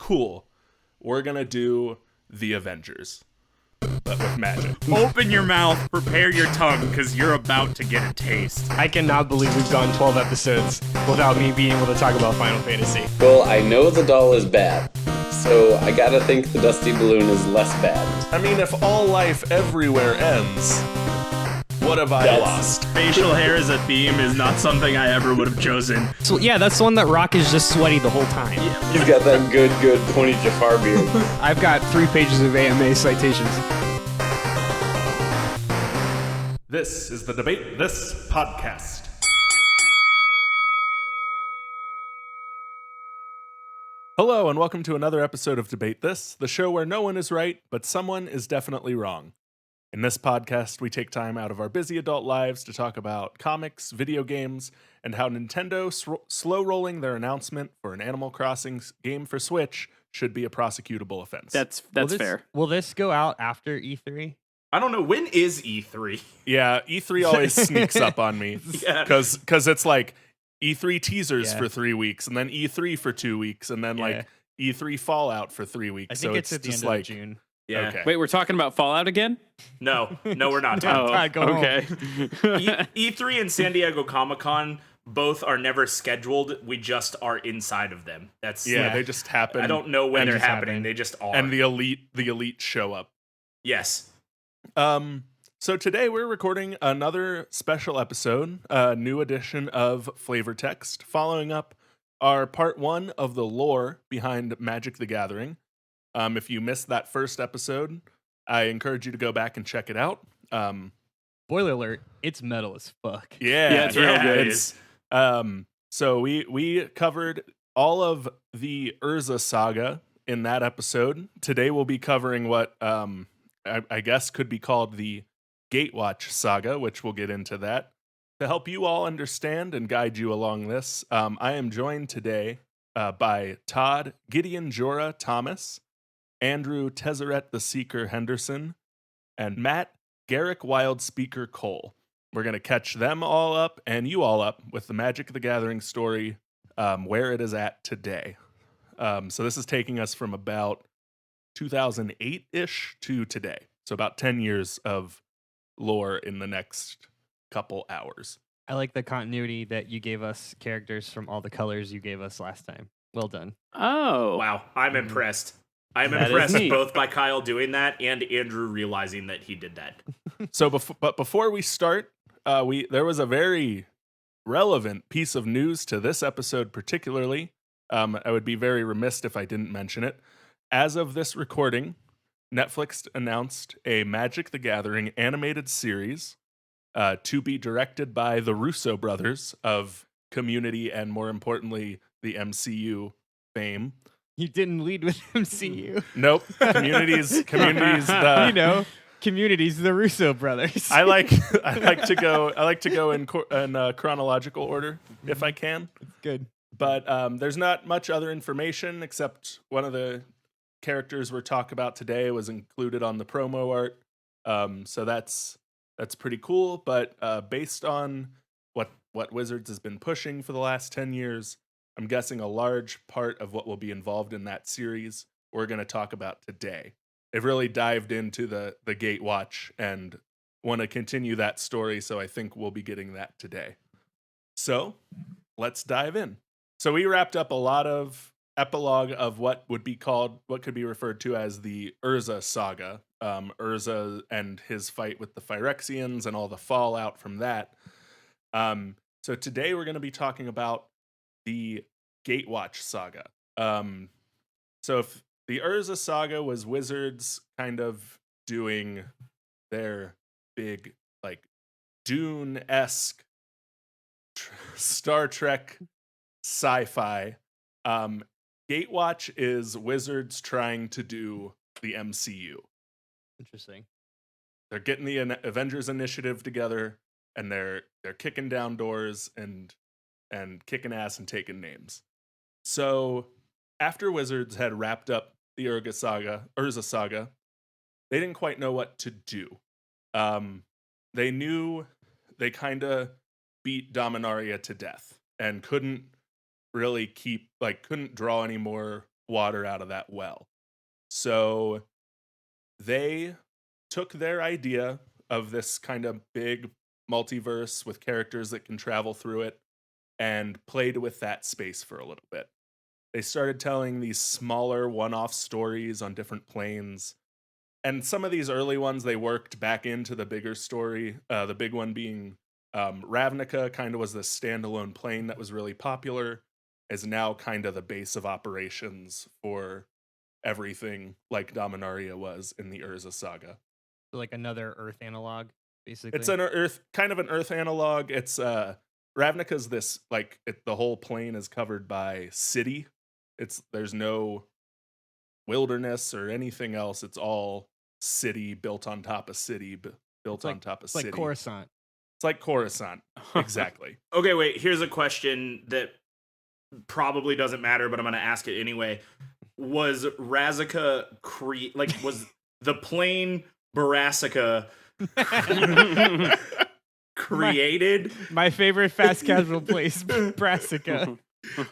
cool. We're going to do the Avengers, but with magic. Open your mouth, prepare your tongue, because you're about to get a taste. I cannot believe we've gone 12 episodes without me being able to talk about Final Fantasy. Well, I know the doll is bad, so I gotta think the Dusty Balloon is less bad. I mean, if all life everywhere ends, what have I lost? Facial hair as a theme is not something I ever would have chosen. So yeah, that's the one that Rock is just sweaty the whole time. He's got that good pointy Jafar beard. I've got 3 pages of AMA citations. This is the Debate This podcast. Hello, and welcome to another episode of Debate This, the show where no one is right, but someone is definitely wrong. In this podcast, we take time out of our busy adult lives to talk about comics, video games, and how Nintendo slow-rolling their announcement for an Animal Crossing game for Switch should be a prosecutable offense. That's fair. Will this go out after E3? I don't know, when is E3? Yeah, E3 always sneaks up on me. Yeah. Because it's like E3 teasers for 3 weeks, and then E3 for 2 weeks, and then like E3 Fallout for 3 weeks. I think so it's at the just end like, of June. Yeah. Okay. Wait, we're talking about Fallout again? No, we're not. Go home. Okay. E3 and San Diego Comic-Con both are never scheduled. We just are inside of them. they just happen. I don't know when and they're just happening. happen. They just are. And the elite show up. Yes. So today we're recording another special episode, a new edition of Flavor Text, following up our part 1 of the lore behind Magic the Gathering. If you missed that first episode, I encourage you to go back and check it out. Spoiler alert, it's metal as fuck. Yeah, it's real good. It is. So we covered all of the Urza saga in that episode. Today we'll be covering what I guess could be called the Gatewatch Saga, which we'll get into that. To help you all understand and guide you along this, I am joined today by Todd Gideon Jorah Thomas, Andrew Tezzeret the Seeker Henderson, and Matt Garrick Wild Speaker Cole. We're going to catch them all up and you all up with the Magic the Gathering story, where it is at today. So this is taking us from about 2008-ish to today. So about 10 years of lore in the next couple hours. I like the continuity that you gave us characters from all the colors you gave us last time. Well done. Oh. Wow, I'm impressed. I'm That is impressed neat. both by Kyle doing that and Andrew realizing that he did that. So before we start, there was a very relevant piece of news to this episode particularly. I would be very remiss if I didn't mention it. As of this recording, Netflix announced a Magic the Gathering animated series to be directed by the Russo brothers of Community and, more importantly, the MCU fame. You didn't lead with MCU. Nope. Community's the Community's the Russo brothers. I like to go in chronological order if I can. Good. But there's not much other information except one of the characters we're talking about today was included on the promo art. So that's pretty cool. But based on what Wizards has been pushing for the last 10 years, I'm guessing a large part of what will be involved in that series we're going to talk about today. They've really dived into the Gatewatch and want to continue that story, so I think we'll be getting that today. So let's dive in. So we wrapped up a lot of epilogue of what could be referred to as the Urza saga. Urza and his fight with the Phyrexians and all the fallout from that. So today we're going to be talking about the Gatewatch Saga. So if the Urza Saga was Wizards kind of doing their big, like, Dune-esque Star Trek sci-fi, Gatewatch is Wizards trying to do the MCU. Interesting. They're getting the Avengers Initiative together, and they're kicking down doors and kicking ass and taking names. So after Wizards had wrapped up the Urza Saga, they didn't quite know what to do. They knew they kind of beat Dominaria to death and couldn't really couldn't draw any more water out of that well. So they took their idea of this kind of big multiverse with characters that can travel through it and played with that space for a little bit. They started telling these smaller one-off stories on different planes. And some of these early ones, they worked back into the bigger story. The big one being Ravnica kind of was this standalone plane that was really popular, is now kind of the base of operations for everything like Dominaria was in the Urza saga. Like another Earth analog, basically. It's an Earth, kind of an Earth analog. It's Ravnica's this the whole plane is covered by city. There's no wilderness or anything else. It's all city built on top of city, built on top of It's city. like Coruscant. It's like Coruscant, exactly. Okay, wait. Here's a question that probably doesn't matter, but I'm going to ask it anyway. Was Razika was the plane Barasica created? My favorite fast casual place, Brassica.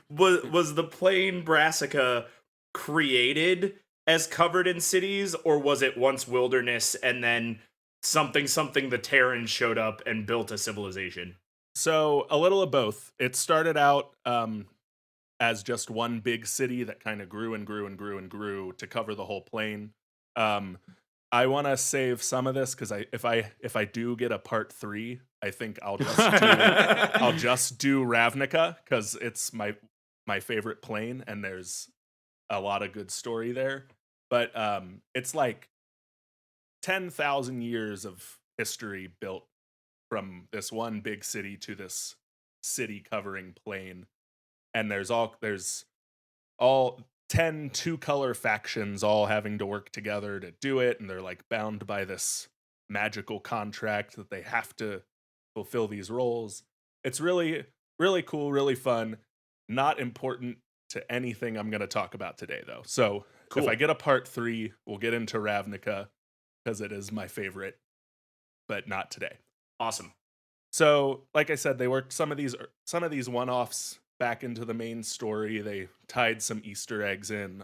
Was the plane Brassica created as covered in cities, or was it once wilderness and then something the Terrans showed up and built a civilization? So a little of both. It started out as just one big city that kind of grew and grew and grew and grew to cover the whole plane. I want to save some of this because if I do get a part 3, I think I'll just do Ravnica because it's my favorite plane and there's a lot of good story there. But it's like 10,000 years of history built from this one big city to this city covering plane, and there's all 10 two-color factions all having to work together to do it, and they're like bound by this magical contract that they have to fulfill these roles. It's really, really cool, really fun. Not important to anything I'm going to talk about today, though. So Cool. If I get a part 3, we'll get into Ravnica because it is my favorite, but not today. Awesome. So, like I said, they worked some of these one-offs back into the main story. They tied some Easter eggs in.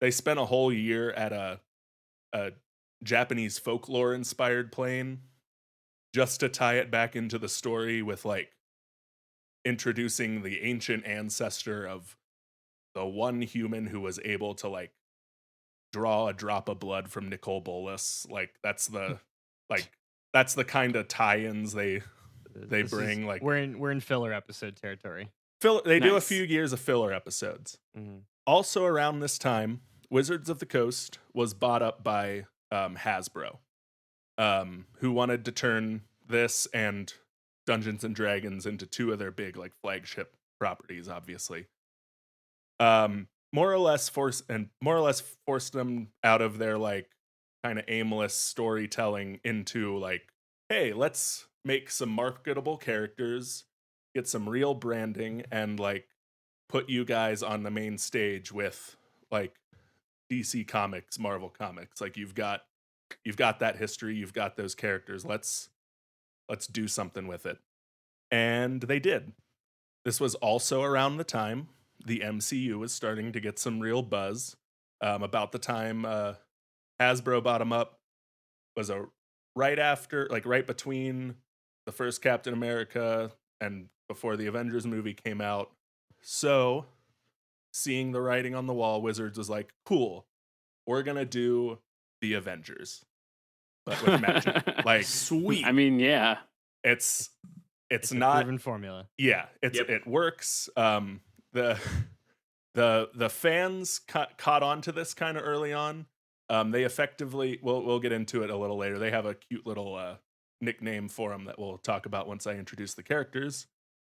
They spent a whole year at a Japanese folklore-inspired plane just to tie it back into the story with like introducing the ancient ancestor of the one human who was able to like draw a drop of blood from Nicol Bolas. Like that's the kind of tie-ins they bring. Like we're in filler episode territory. They do a Nice. few years of filler episodes. Mm-hmm. Also around this time, Wizards of the Coast was bought up by Hasbro, who wanted to turn this and Dungeons and Dragons into 2 of their big like flagship properties, obviously. More or less forced them out of their like kind of aimless storytelling into like, hey, let's make some marketable characters, get some real branding, and like put you guys on the main stage with like DC Comics, Marvel Comics. Like you've got that history, you've got those characters. Let's do something with it. And they did. This was also around the time the MCU was starting to get some real buzz. About the time Hasbro bought them up was right between the first Captain America and before the Avengers movie came out. So, seeing the writing on the wall, Wizards was like, cool, we're going to do the Avengers, but with magic. Like, Sweet. I mean, yeah. it's a not proven formula. Yeah, Yep. It works. The fans caught on to this kind of early on. They effectively, we'll get into it a little later. They have a cute little nickname for them that we'll talk about once I introduce the characters,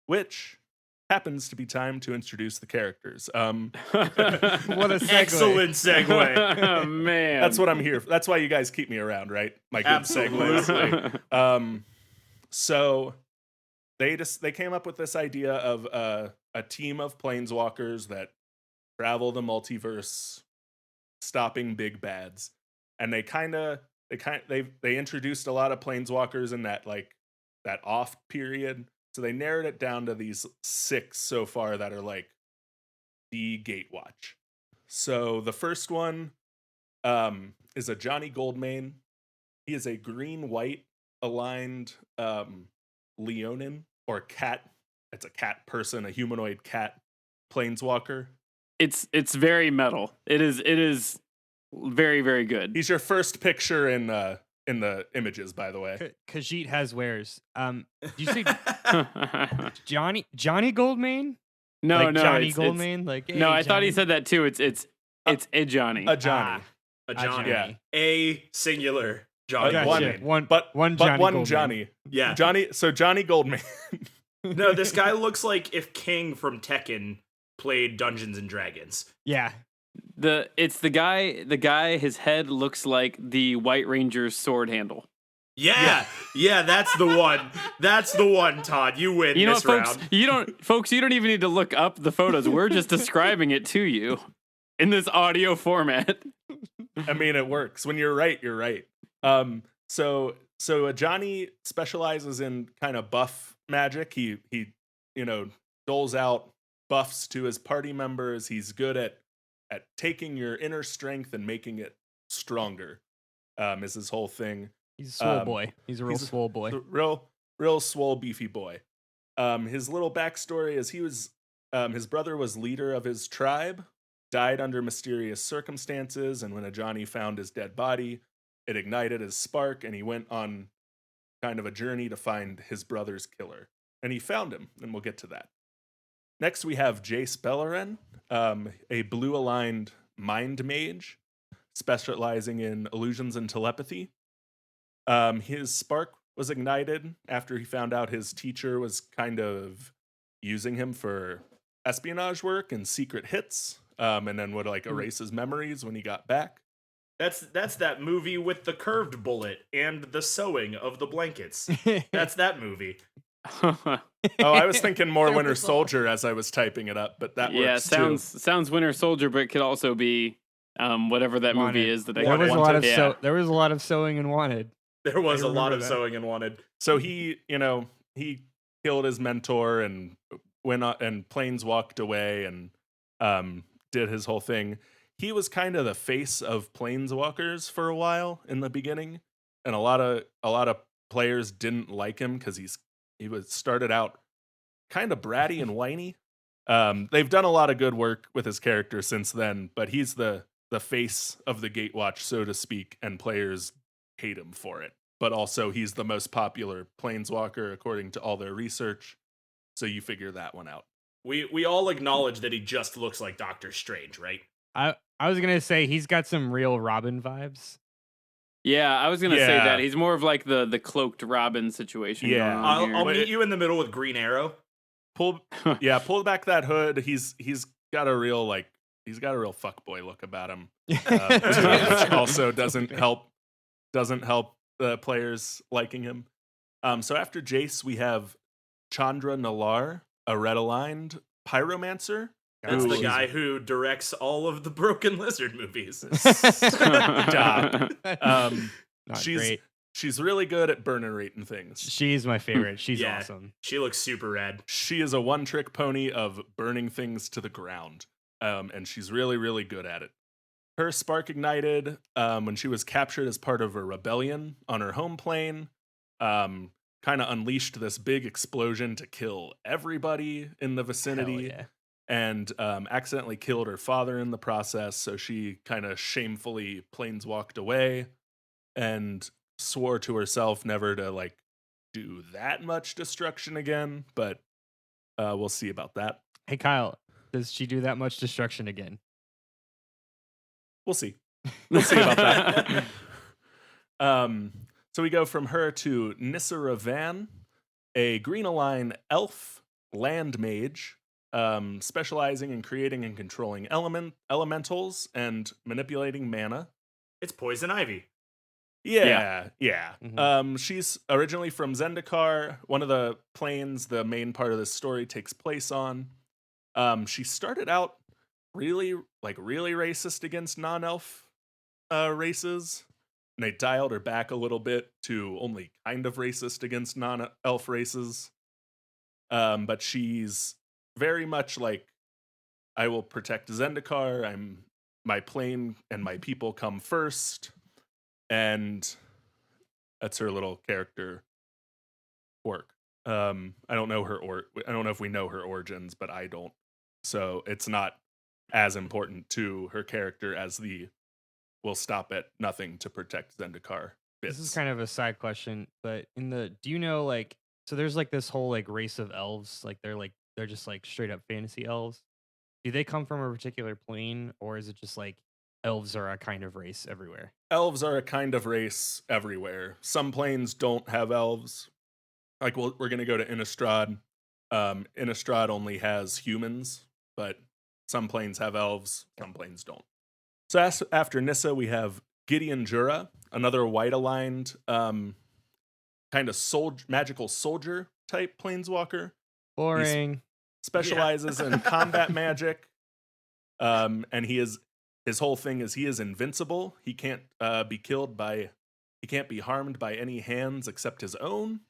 which happens to be time to introduce the characters. What a segue. Excellent segue. Oh, man. That's what I'm here for. That's why you guys keep me around, right? My good Absolutely. segues. So they came up with this idea of a team of planeswalkers that travel the multiverse, stopping big bads, and they introduced a lot of planeswalkers in that off period. So they narrowed it down to these 6 so far that are like the Gatewatch. So the first one is a Johnny Goldmane. He is a green-white aligned Leonin or cat. It's a cat person, a humanoid cat planeswalker. It's very metal. It is very, very good. He's your first picture in the images, by the way. Khajiit has wares. Did you say Johnny Goldmane? No, like no, Johnny it's, Goldmane. Like hey, no, I thought he Johnny. said that too. It's a Johnny. A Johnny. A Johnny. Yeah. A singular Johnny. Gotcha. Goldmane. One But Johnny one Goldmane. Johnny. Yeah. So Johnny Goldmane. No, this guy looks like if King from Tekken played Dungeons and Dragons. Yeah. It's the guy, his head looks like the White Ranger's sword handle. Yeah, that's the one. That's the one, Todd. You win You know this what, round. folks, you don't even need to look up the photos. We're just describing it to you in this audio format. I mean, it works. When you're right, you're right. So Johnny specializes in kind of buff magic. He doles out buffs to his party members. He's good at taking your inner strength and making it stronger. Is his whole thing. He's a swole boy. He's a real swole boy. Real swole beefy boy. His little backstory is his brother was leader of his tribe, died under mysterious circumstances, and when a Johnny found his dead body, it ignited his spark, and he went on kind of a journey to find his brother's killer. And he found him, and we'll get to that. Next, we have Jace Bellerin, a blue-aligned mind mage, specializing in illusions and telepathy. His spark was ignited after he found out his teacher was kind of using him for espionage work and secret hits, and then would erase his memories when he got back. That's that movie with the curved bullet and the sewing of the blankets. That's that movie. Oh, I was thinking more Winter Soldier as I was typing it up, but that works too. Sounds Winter Soldier, but it could also be whatever that movie is that I there was wanted. a lot of sewing and Wanted. There was a lot of that. sewing and Wanted. So he killed his mentor and went on, and planeswalked away and did his whole thing. He was kind of the face of planeswalkers for a while in the beginning, and a lot of players didn't like him because he was started out kind of bratty and whiny. They've done a lot of good work with his character since then, but he's the face of the Gatewatch, so to speak, and players hate him for it. But also, he's the most popular planeswalker according to all their research. So you figure that one out. We all acknowledge that he just looks like Doctor Strange, right? I was gonna say he's got some real Robin vibes. Yeah, I was gonna say Yeah. that he's more of like the cloaked Robin situation. Yeah. going on I'll here. meet you in the middle with Green Arrow. Pull back that hood. He's got a real fuckboy look about him. Which also doesn't help the players liking him. So after Jace, we have Chandra Nalar, a red-aligned pyromancer. That's who the is- guy who directs all of the Broken Lizard movies. Stop. Not she's great. she's really good at burn and rating things. She's my favorite. She's Yeah. awesome. She looks super rad. She is a one-trick pony of burning things to the ground, and she's really, really good at it. Her spark ignited when she was captured as part of a rebellion on her home plane. Kind of unleashed this big explosion to kill everybody in the vicinity. Hell yeah. And accidentally killed her father in the process, so she kind of shamefully planeswalked away and swore to herself never to do that much destruction again, but we'll see about that. Hey Kyle, does she do that much destruction again? We'll see. We'll see about that. So we go from her to Nissara Van, a green-aligned elf land mage, specializing in creating and controlling elementals and manipulating mana. It's Poison Ivy. Yeah. Mhm. She's originally from Zendikar, one of the planes the main part of this story takes place on. She started out really racist against non-elf races, and they dialed her back a little bit to only kind of racist against non-elf races. But she's very much like, I will protect Zendikar. my plane and my people come first, and that's her little character quirk. I don't know I don't know if we know her origins, but I don't. So it's not as important to her character as the "we'll stop at nothing to protect Zendikar" bits. This is kind of a side question, but do you know, like, so there's like this whole like race of elves, like they're just like straight up fantasy elves. Do they come from a particular plane, or is it just like elves are a kind of race everywhere? Elves are a kind of race everywhere. Some planes don't have elves. Like we're gonna go to Innistrad. Innistrad only has humans, but some planes have elves, some planes don't. So after Nissa, we have Gideon Jura, another white-aligned kind of magical soldier type planeswalker. Boring. Specializes in combat magic, and his whole thing is he is invincible. He can't he can't be harmed by any hands except his own.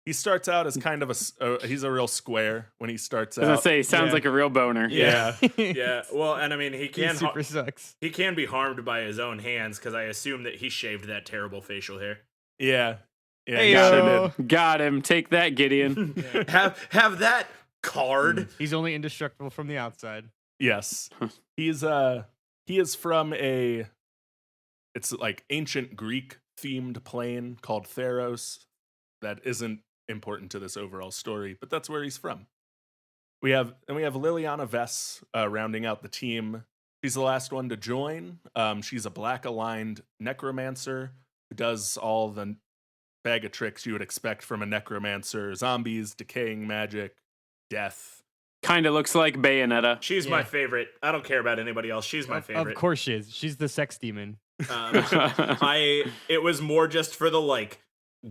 He starts out as kind of he's a real square when he starts I was gonna out. say, sounds like a real boner. Yeah. Yeah. Well, and I mean, he can super sucks. he can be harmed by his own hands because I assume that he shaved that terrible facial hair. Yeah. Hey, he sure yo. did. Got him. Take that, Gideon. Have that card. He's only indestructible from the outside. Yes. He is from it's like ancient Greek themed plane called Theros that isn't important to this overall story, but that's where he's from. We have Liliana Vess rounding out the team. She's the last one to join. She's a black aligned necromancer who does all the bag of tricks you would expect from a necromancer: zombies, decaying magic, death. Kind of looks like Bayonetta. She's my favorite. I don't care about anybody else. She's my favorite. Of course she is. She's the sex demon. It was more just for the like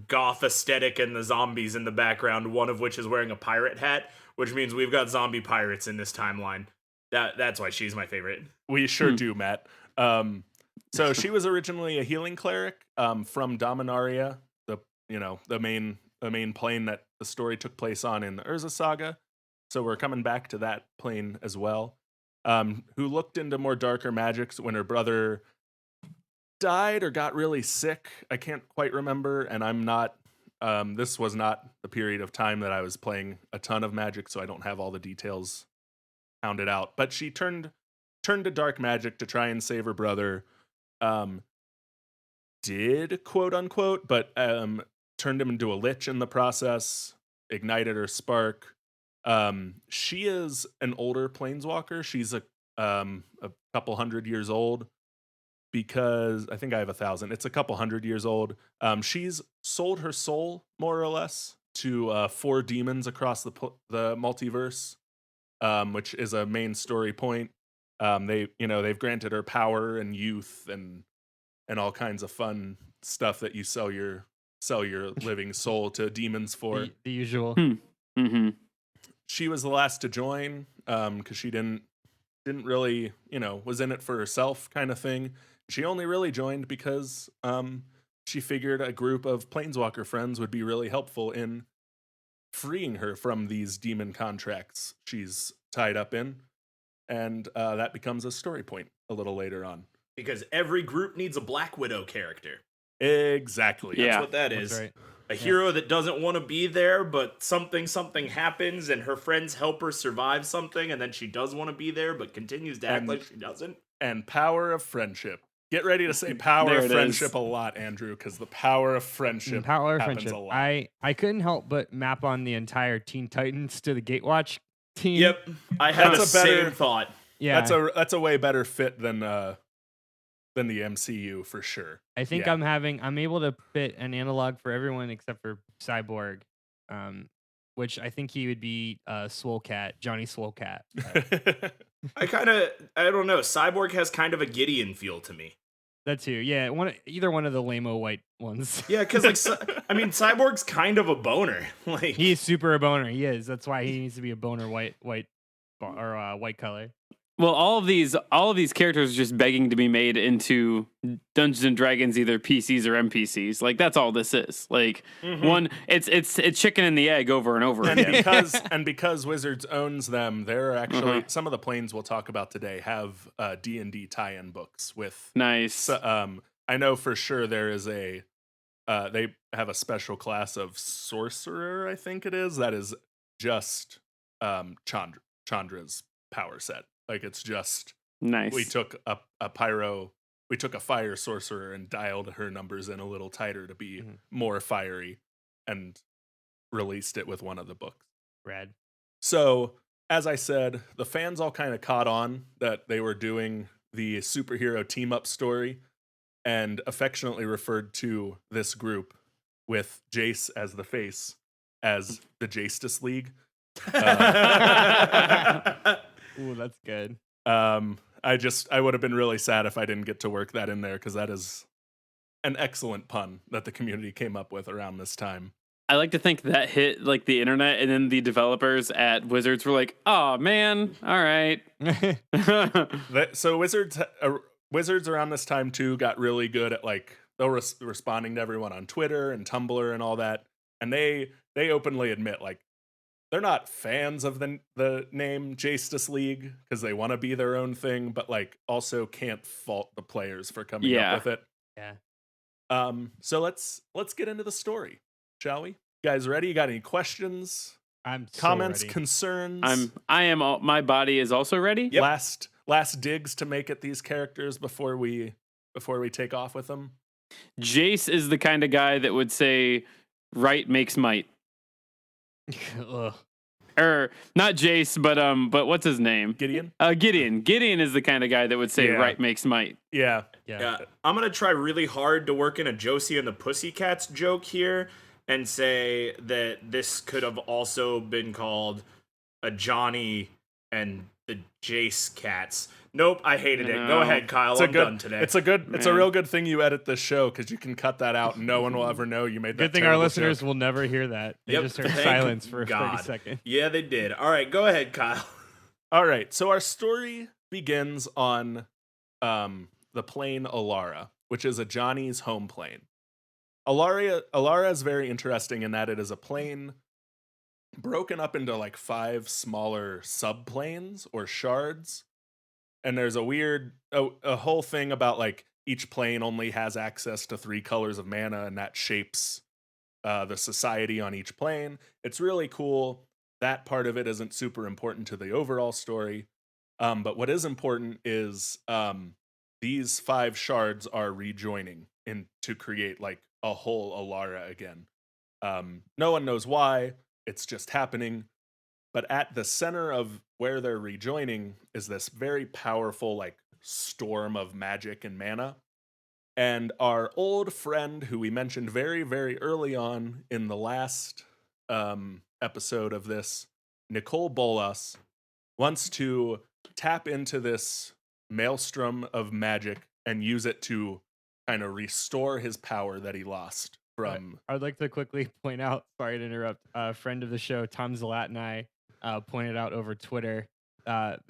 goth aesthetic and the zombies in the background, one of which is wearing a pirate hat, which means we've got zombie pirates in this timeline. That's why she's my favorite. We sure do, Matt. So she was originally a healing cleric from Dominaria, the main plane that the story took place on in the Urza Saga. So we're coming back to that plane as well. Who looked into more darker magics when her brother died or got really sick. I can't quite remember, and I'm not. This was not the period of time that I was playing a ton of Magic, so I don't have all the details hounded out. But she turned to dark magic to try and save her brother. Did quote unquote, but turned him into a lich in the process. Ignited her spark. She is an older planeswalker. She's a couple hundred years old. Because I think I have 1,000. It's a couple hundred years old. She's sold her soul more or less to 4 demons across the multiverse, which is a main story point. They've granted her power and youth and all kinds of fun stuff that you sell your living soul to demons for. The usual. Mm-hmm. She was the last to join because she didn't really was in it for herself kind of thing. She only really joined because she figured a group of planeswalker friends would be really helpful in freeing her from these demon contracts she's tied up in, and that becomes a story point a little later on. Because every group needs a Black Widow character. Exactly. That's what that That's is. right. A hero that doesn't want to be there, but something happens, and her friends help her survive something, and then she does want to be there, but continues to act like she doesn't. And power of friendship. Get ready to say power There of it friendship is. a lot, Andrew, because the power of friendship happens a lot. I couldn't help but map on the entire Teen Titans to the Gatewatch team. Yep, I had That's the a better- same thought. Yeah. That's a way better fit than the MCU for sure. I think Yeah. I'm able to fit an analog for everyone except for Cyborg, which I think he would be Swole Cat, Johnny Swole Cat. I don't know. Cyborg has kind of a Gideon feel to me. That too, yeah. Either one of the lame-o white ones. Yeah, because Cyborg's kind of a boner. Like He is super a boner. He is. That's why he needs to be a boner white color. Well, all of these characters are just begging to be made into Dungeons and Dragons, either PCs or NPCs. Like that's all this is. Like one, it's chicken and the egg over and over And again. because Wizards owns them, there are actually some of the planes we'll talk about today have D&D tie-in books with. Nice. I know for sure there is they have a special class of sorcerer, I think it is, that is just Chandra's power set. Like it's just Nice. we took a fire sorcerer and dialed her numbers in a little tighter to be more fiery and released it with one of the books. Rad. So, as I said, the fans all kind of caught on that they were doing the superhero team up story and affectionately referred to this group with Jace as the face as the Justice League. Ooh, that's good. I would have been really sad if I didn't get to work that in there because that is an excellent pun that the community came up with around this time. I like to think that hit like the internet, and then the developers at Wizards were like, "Oh man, all right." So Wizards around this time too got really good at like responding to everyone on Twitter and Tumblr and all that, and they openly admit like they're not fans of the name Justice League because they want to be their own thing, but like also can't fault the players for coming up with it. Yeah. So let's get into the story, shall we? You guys ready? You got any questions? I'm so Comments, ready. concerns? My body is also ready. Yep. Last digs to make at these characters before we take off with them. Jace is the kind of guy that would say, "Right makes might." Ugh. Or not Jace, but what's his name? Gideon? Gideon is the kind of guy that would say, Yeah. "Right makes might." Yeah. Yeah, I'm gonna try really hard to work in a Josie and the Pussycats joke here and say that this could have also been called a Johnny and the Jace Cats. Nope, I hated it. Go No. ahead, Kyle. I'm done today. It's a Man. real good thing you edit this show because you can cut that out and no one will ever know you made that. Good thing our terrible listeners joke. will never hear that. They Yep, just heard thank silence for God. 30 seconds. Yeah, they did. All right, go ahead, Kyle. All right, so our story begins on the plane Alara, which is a Johnny's home plane. Alara is very interesting in that it is a plane broken up into like 5 smaller subplanes or shards. And there's a whole thing about like each plane only has access to 3 colors of mana, and that shapes the society on each plane. It's really cool. That part of it isn't super important to the overall story. But what is important is these 5 shards are rejoining to create like a whole Alara again. No one knows why. It's just happening. But at the center of where they're rejoining is this very powerful like storm of magic and mana. And our old friend, who we mentioned very, very early on in the last episode of this, Nicole Bolas, wants to tap into this maelstrom of magic and use it to kind of restore his power that he lost from. I'd like to quickly point out, sorry to interrupt, a friend of the show, Tom Zalat, and I pointed out over Twitter that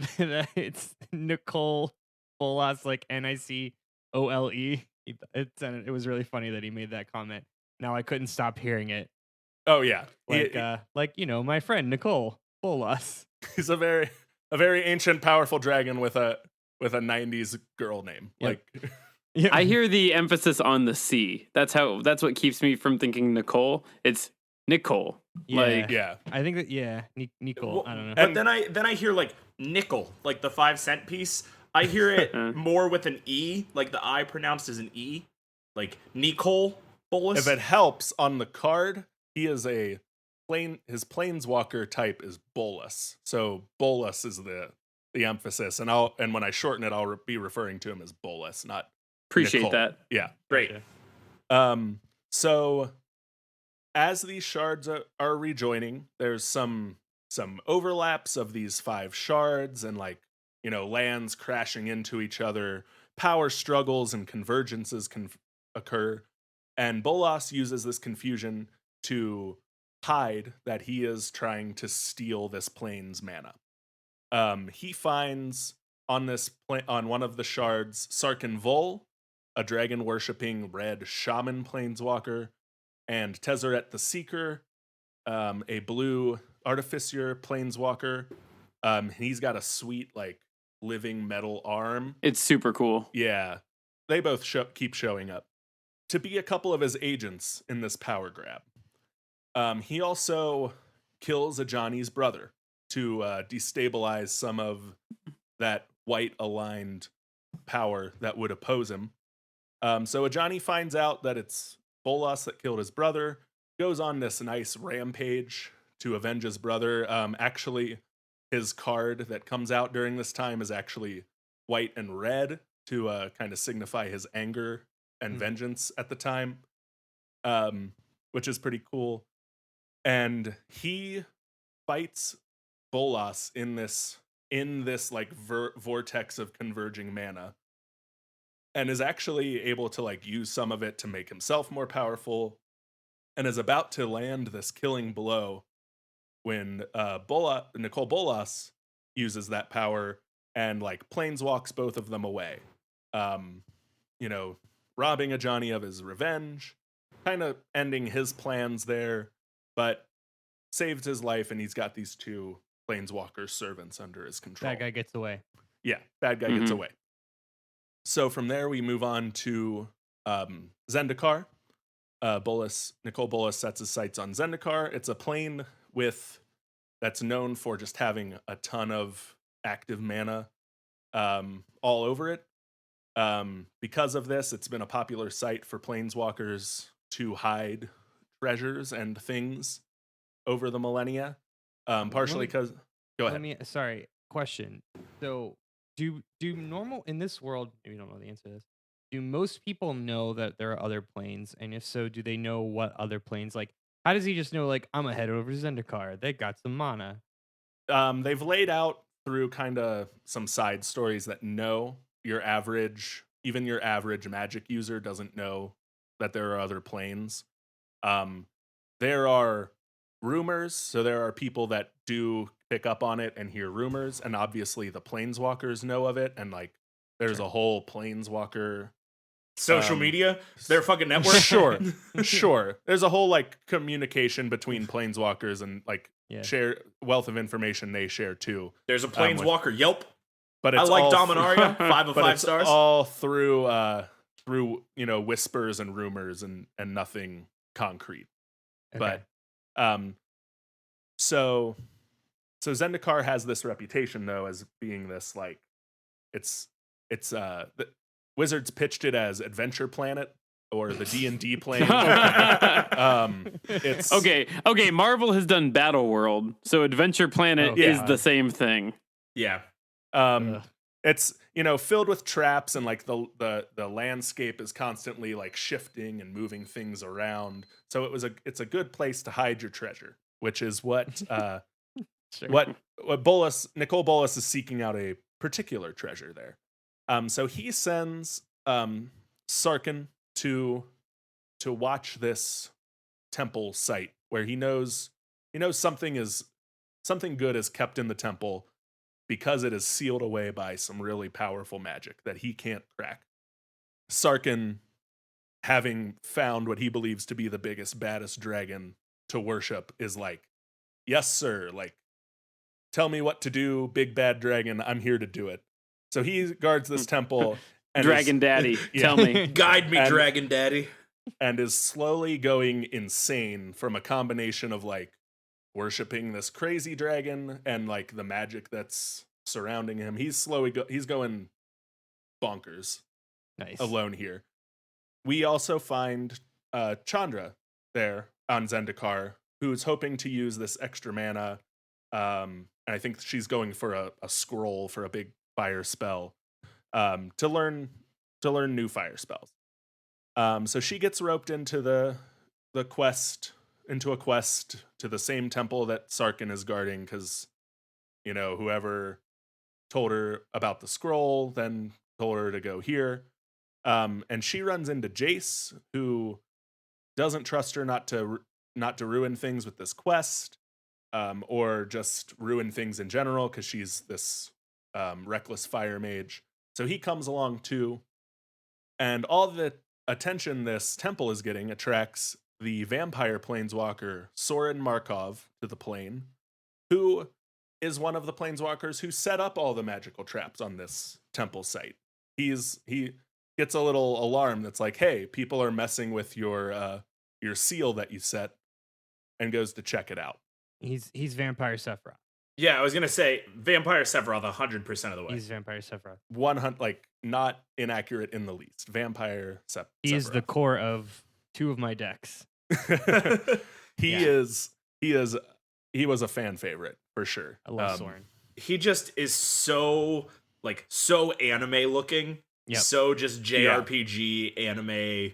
it's Nicole Bolas, like Nicole. It was really funny that he made that comment. Now I couldn't stop hearing it. Oh yeah, Like my friend Nicole Bolas. he's a very ancient, powerful dragon with a 90s girl name. Yep. Like Yeah. I hear the emphasis on the C. That's what keeps me from thinking Nicole. It's Nicole. Yeah. Like, yeah. I think that Nicole. Well, I don't know. But then I hear like nickel, like the 5-cent piece. I hear it more with an E, like the I pronounced as an E, like Nicole Bolas. If it helps, on the card, he is his planeswalker type is Bolas. So Bolas is the emphasis, and when I shorten it, I'll be referring to him as Bolas, not appreciate Nicole. that. Yeah. Great. So as these shards are rejoining, there's some overlaps of these 5 shards and like, lands crashing into each other, power struggles and convergences can occur. And Bolas uses this confusion to hide that he is trying to steal this plane's mana. He finds on on one of the shards, Sarkin Vol, a dragon worshipping red shaman planeswalker, and Tezzeret the Seeker, a blue artificer planeswalker. He's got a sweet like living metal arm. It's super cool. Yeah, they both keep showing up to be a couple of his agents in this power grab. He also kills Ajani's brother to destabilize some of that white aligned power that would oppose him. So Ajani finds out that it's Bolas that killed his brother, goes on this nice rampage to avenge his brother. Actually, his card that comes out during this time is actually white and red to kind of signify his anger and vengeance at the time, which is pretty cool. And he fights Bolas in this like vortex of converging mana, and is actually able to like use some of it to make himself more powerful, and is about to land this killing blow when Nicole Bolas uses that power and like planeswalks both of them away. Robbing Ajani of his revenge, kind of ending his plans there, but saved his life, and he's got these two planeswalker servants under his control. Bad guy gets away. Yeah, bad guy gets away. So from there, we move on to Zendikar. Nicole Bolas sets his sights on Zendikar. It's a plane that's known for just having a ton of active mana all over it. Because of this, it's been a popular site for planeswalkers to hide treasures and things over the millennia. Partially because go ahead. Sorry, question. So do normal in this world, maybe you don't know the answer to this. Do most people know that there are other planes? And if so, do they know what other planes? Like, how does he just know, like, I'm gonna head over to Zendikar? They got some mana. They've laid out through kind of some side stories that even your average Magic user doesn't know that there are other planes. There are rumors, so there are people that do pick up on it and hear rumors, and obviously the planeswalkers know of it, and like there's a whole planeswalker social media, their fucking network. Sure. There's a whole like communication between planeswalkers and like share wealth of information they share too. There's a planeswalker Yelp. But I it's like all Dominaria, 5 of 5 stars. All through whispers and rumors and nothing concrete. Okay. But so Zendikar has this reputation though as being this like it's the Wizards pitched it as Adventure Planet or the D&D plane. It's okay. Marvel has done Battle World, so Adventure Planet is the same thing. Yeah. It's filled with traps, and like the landscape is constantly like shifting and moving things around. So it's a good place to hide your treasure, which is what Sure. what Nicole Bolas is seeking out a particular treasure there. So he sends Sarkin to watch this temple site where he knows something good is kept in the temple because it is sealed away by some really powerful magic that he can't crack. Sarkin, having found what he believes to be the biggest, baddest dragon to worship, is like, yes, sir, like, tell me what to do, big bad dragon, I'm here to do it. So he guards this temple. And Dragon Daddy, tell me. Guide me, Dragon Daddy. And is slowly going insane from a combination of like worshiping this crazy dragon and like the magic that's surrounding him. He's going bonkers. Nice. Alone here. We also find Chandra there on Zendikar, who's hoping to use this extra mana. And I think she's going for a scroll for a big fire spell to learn new fire spells. So she gets roped into a quest to the same temple that Sarkin is guarding, because whoever told her about the scroll then told her to go here. And she runs into Jace, who doesn't trust her not to ruin things with this quest, or just ruin things in general, because she's this reckless fire mage. So he comes along too. And all the attention this temple is getting attracts the vampire planeswalker Soren Markov to the plane, who is one of the planeswalkers who set up all the magical traps on this temple site. He gets a little alarm that's like, hey, people are messing with your seal that you set, and goes to check it out. He's Vampire Sephiroth. Yeah, I was gonna say Vampire Sephiroth 100% of the way. He's Vampire Sephiroth. 100, like, not inaccurate in the least. Vampire Sephiroth. He is the core of 2 of my decks. He was a fan favorite for sure. I love Soren. He just is so anime looking. Yep. So just JRPG anime,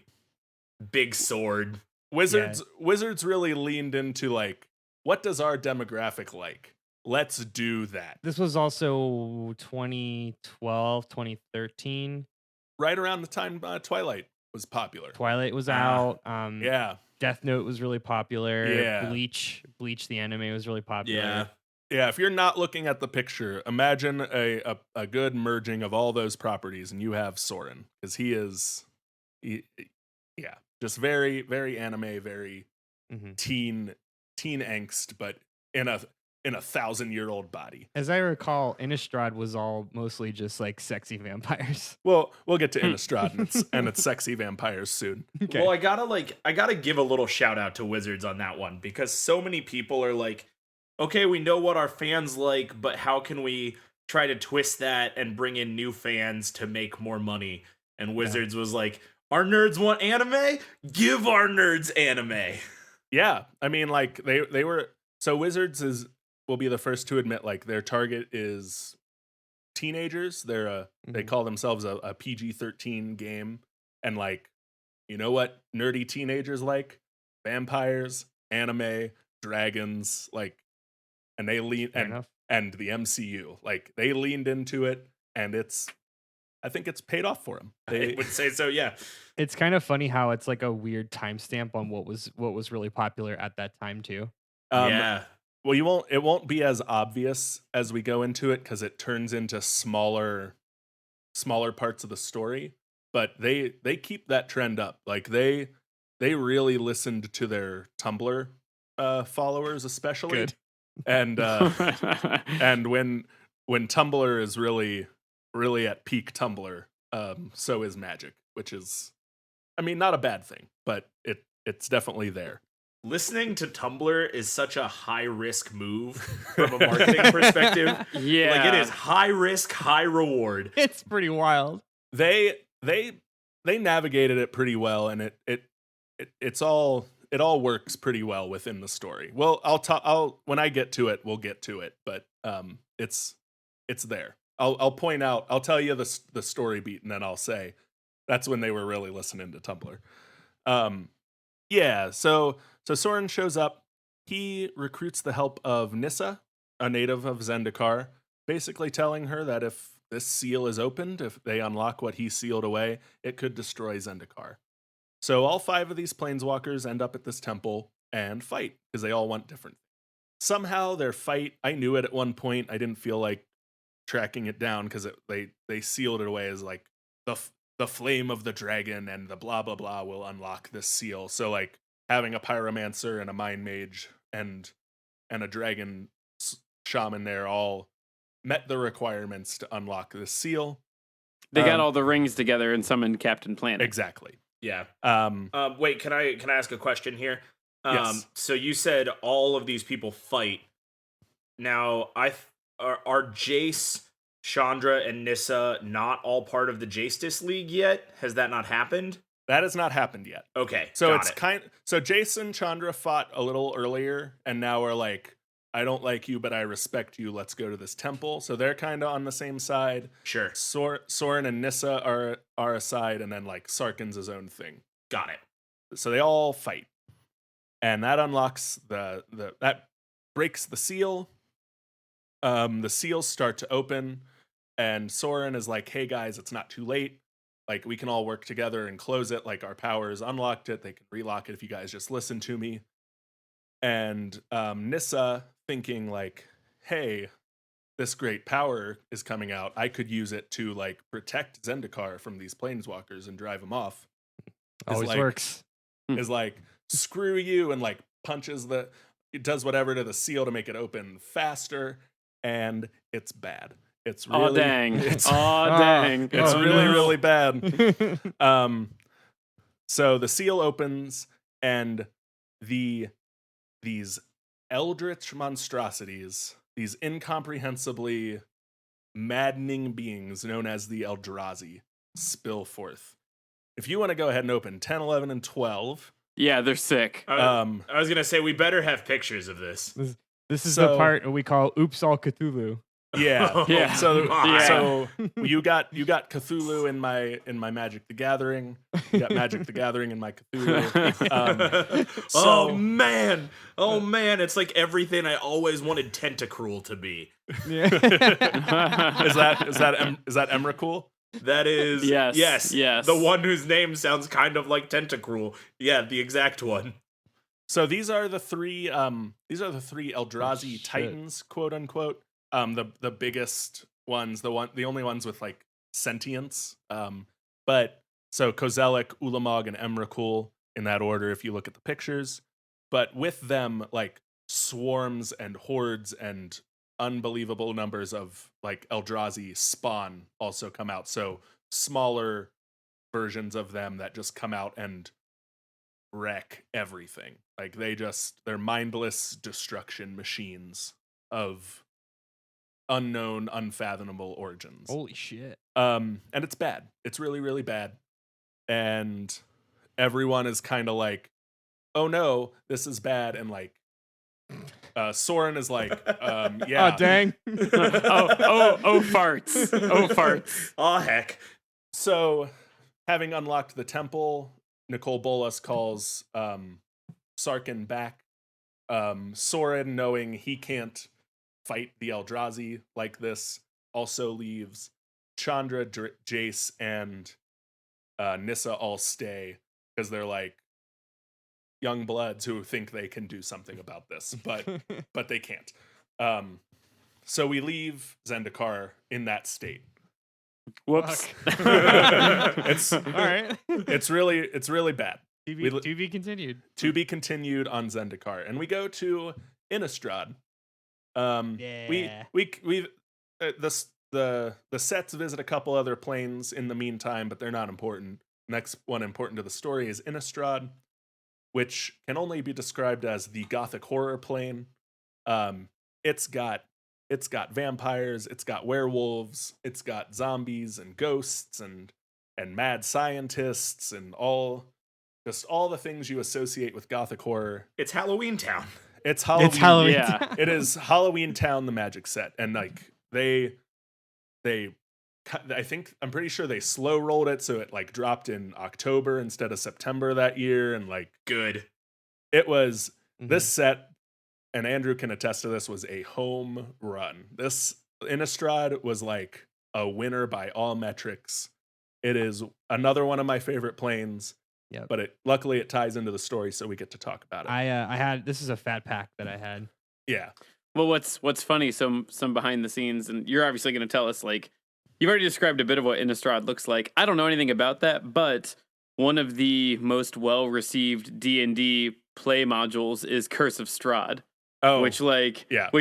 big sword. Wizards really leaned into like, what does our demographic like? Let's do that. This was also 2012, 2013. Right around the time Twilight was popular. Twilight was out. Yeah. Death Note was really popular. Yeah. Bleach the anime was really popular. Yeah. Yeah, if you're not looking at the picture, imagine a good merging of all those properties, and you have Soren, because just very, very anime, very teen angst, but in a 1,000-year-old body. As I recall, Innistrad was all mostly just like sexy vampires. Well, we'll get to Innistrad and its sexy vampires soon. Okay. Well, I gotta give a little shout out to Wizards on that one, because so many people are like, okay, we know what our fans like, but how can we try to twist that and bring in new fans to make more money? And Wizards was like, our nerds want anime? Give our nerds anime. Yeah, I mean, like they were, so Wizards will be the first to admit, like, their target is teenagers. They call themselves a PG-13 game, and like, you know what nerdy teenagers like? Vampires, anime, dragons, like, and they lean and the MCU, like, they leaned into it, and I think it's paid off for them. I would say so, yeah. It's kind of funny how it's like a weird timestamp on what was really popular at that time too. Yeah. Well, it won't be as obvious as we go into it, because it turns into smaller parts of the story. But they keep that trend up. Like, they really listened to their Tumblr followers, especially. Good. And and when Tumblr is really at peak Tumblr, so is Magic, which is, I mean, not a bad thing, but it's definitely there. Listening to Tumblr is such a high risk move from a marketing perspective. Yeah. Like, it is high risk, high reward. It's pretty wild. They navigated it pretty well, and it all works pretty well within the story. Well, I'll when I get to it, we'll get to it, but it's there. I'll point out, I'll tell you the story beat, and then I'll say that's when they were really listening to Tumblr. Yeah, so Soren shows up. He recruits the help of Nissa, a native of Zendikar, basically telling her that if this seal is opened, if they unlock what he sealed away, it could destroy Zendikar. So all 5 of these planeswalkers end up at this temple and fight, because they all want different things. Somehow their fight, I knew it at one point, I didn't feel like tracking it down, because they sealed it away as like the flame of the dragon and the blah blah blah will unlock this seal. So like having a pyromancer and a mind mage and a dragon shaman there all met the requirements to unlock this seal. They got all the rings together and summoned Captain Planet. Exactly. Yeah. Wait, can I ask a question here? Yes. So you said all of these people fight. Now, are Jace, Chandra, and Nissa not all part of the Justice League yet? Has that not happened? That has not happened yet. Okay. So so Jace and Chandra fought a little earlier, and now are like, I don't like you, but I respect you. Let's go to this temple. So they're kind of on the same side. Sure. Soren and Nissa are aside, and then like Sarkin's his own thing. Got it. So they all fight, and that unlocks that breaks the seal. The seals start to open, and Soren is like, "Hey guys, it's not too late. Like, we can all work together and close it. Like, our powers unlocked it. They can relock it if you guys just listen to me." And Nissa, thinking like, hey, this great power is coming out, I could use it to like protect Zendikar from these planeswalkers and drive them off. Always works. Is like, screw you, and like punches it does whatever to the seal to make it open faster, and it's bad. It's really, oh dang. It's, dang. it's Oh, really, no. really bad. So the seal opens, and these eldritch monstrosities, these incomprehensibly maddening beings known as the Eldrazi, spill forth. If you want to go ahead and open 10, 11, and 12. Yeah, they're sick. I was gonna say we better have pictures of this. This is So- the part we call "Oops, all Cthulhu." Yeah. Yeah. So my. so you got Cthulhu in my Magic the Gathering. You got Magic the Gathering in my Cthulhu. Oh man, it's like everything I always wanted Tentacruel to be. Yeah. Is that Emrakul? That is Yes. the one whose name sounds kind of like Tentacruel. Yeah, the exact one. So these are the three Eldrazi shit. Titans, quote unquote. The biggest ones, the only ones with like sentience. But so Kozilek, Ulamog, and Emrakul in that order if you look at the pictures. But with them, like swarms and hordes and unbelievable numbers of like Eldrazi spawn also come out. So smaller versions of them that just come out and wreck everything. Like they're mindless destruction machines of unknown, unfathomable origins. Holy shit! And it's bad. It's really, really bad. And everyone is kind of like, "Oh no, this is bad." And like, Soren is like, "Yeah, Oh dang! oh farts. Oh farts. Oh heck. So, having unlocked the temple, Nicole Bolas calls Sarkin back. Soren, knowing he can't fight the Eldrazi like this, also leaves. Chandra, Jace, and Nissa all stay because they're like young bloods who think they can do something about this, but they can't. So we leave Zendikar in that state. Whoops. It's All right. it's really bad. To be continued. To be continued on Zendikar, and we go to Innistrad. Yeah. We the sets visit a couple other planes in the meantime, but they're not important. Next one important to the story is Innistrad, which can only be described as the gothic horror plane. It's got vampires, it's got werewolves, it's got zombies and ghosts and mad scientists and all the things you associate with gothic horror. It's Halloween Town. It's Halloween. It's Halloween. Yeah. It is Halloween Town, the Magic set, and like I'm pretty sure they slow rolled it so it like dropped in October instead of September that year, and like Good. it was Mhm. this set, and Andrew can attest to this, was a home run. This Innistrad was like a winner by all metrics. It is another one of my favorite planes. Yep. But luckily it ties into the story, so we get to talk about it. I had this is a fat pack that I had. Yeah. Well, what's funny, some behind the scenes, and you're obviously going to tell us, like, you've already described a bit of what Innistrad looks like. I don't know anything about that, but one of the most well-received D&D play modules is Curse of Strahd, which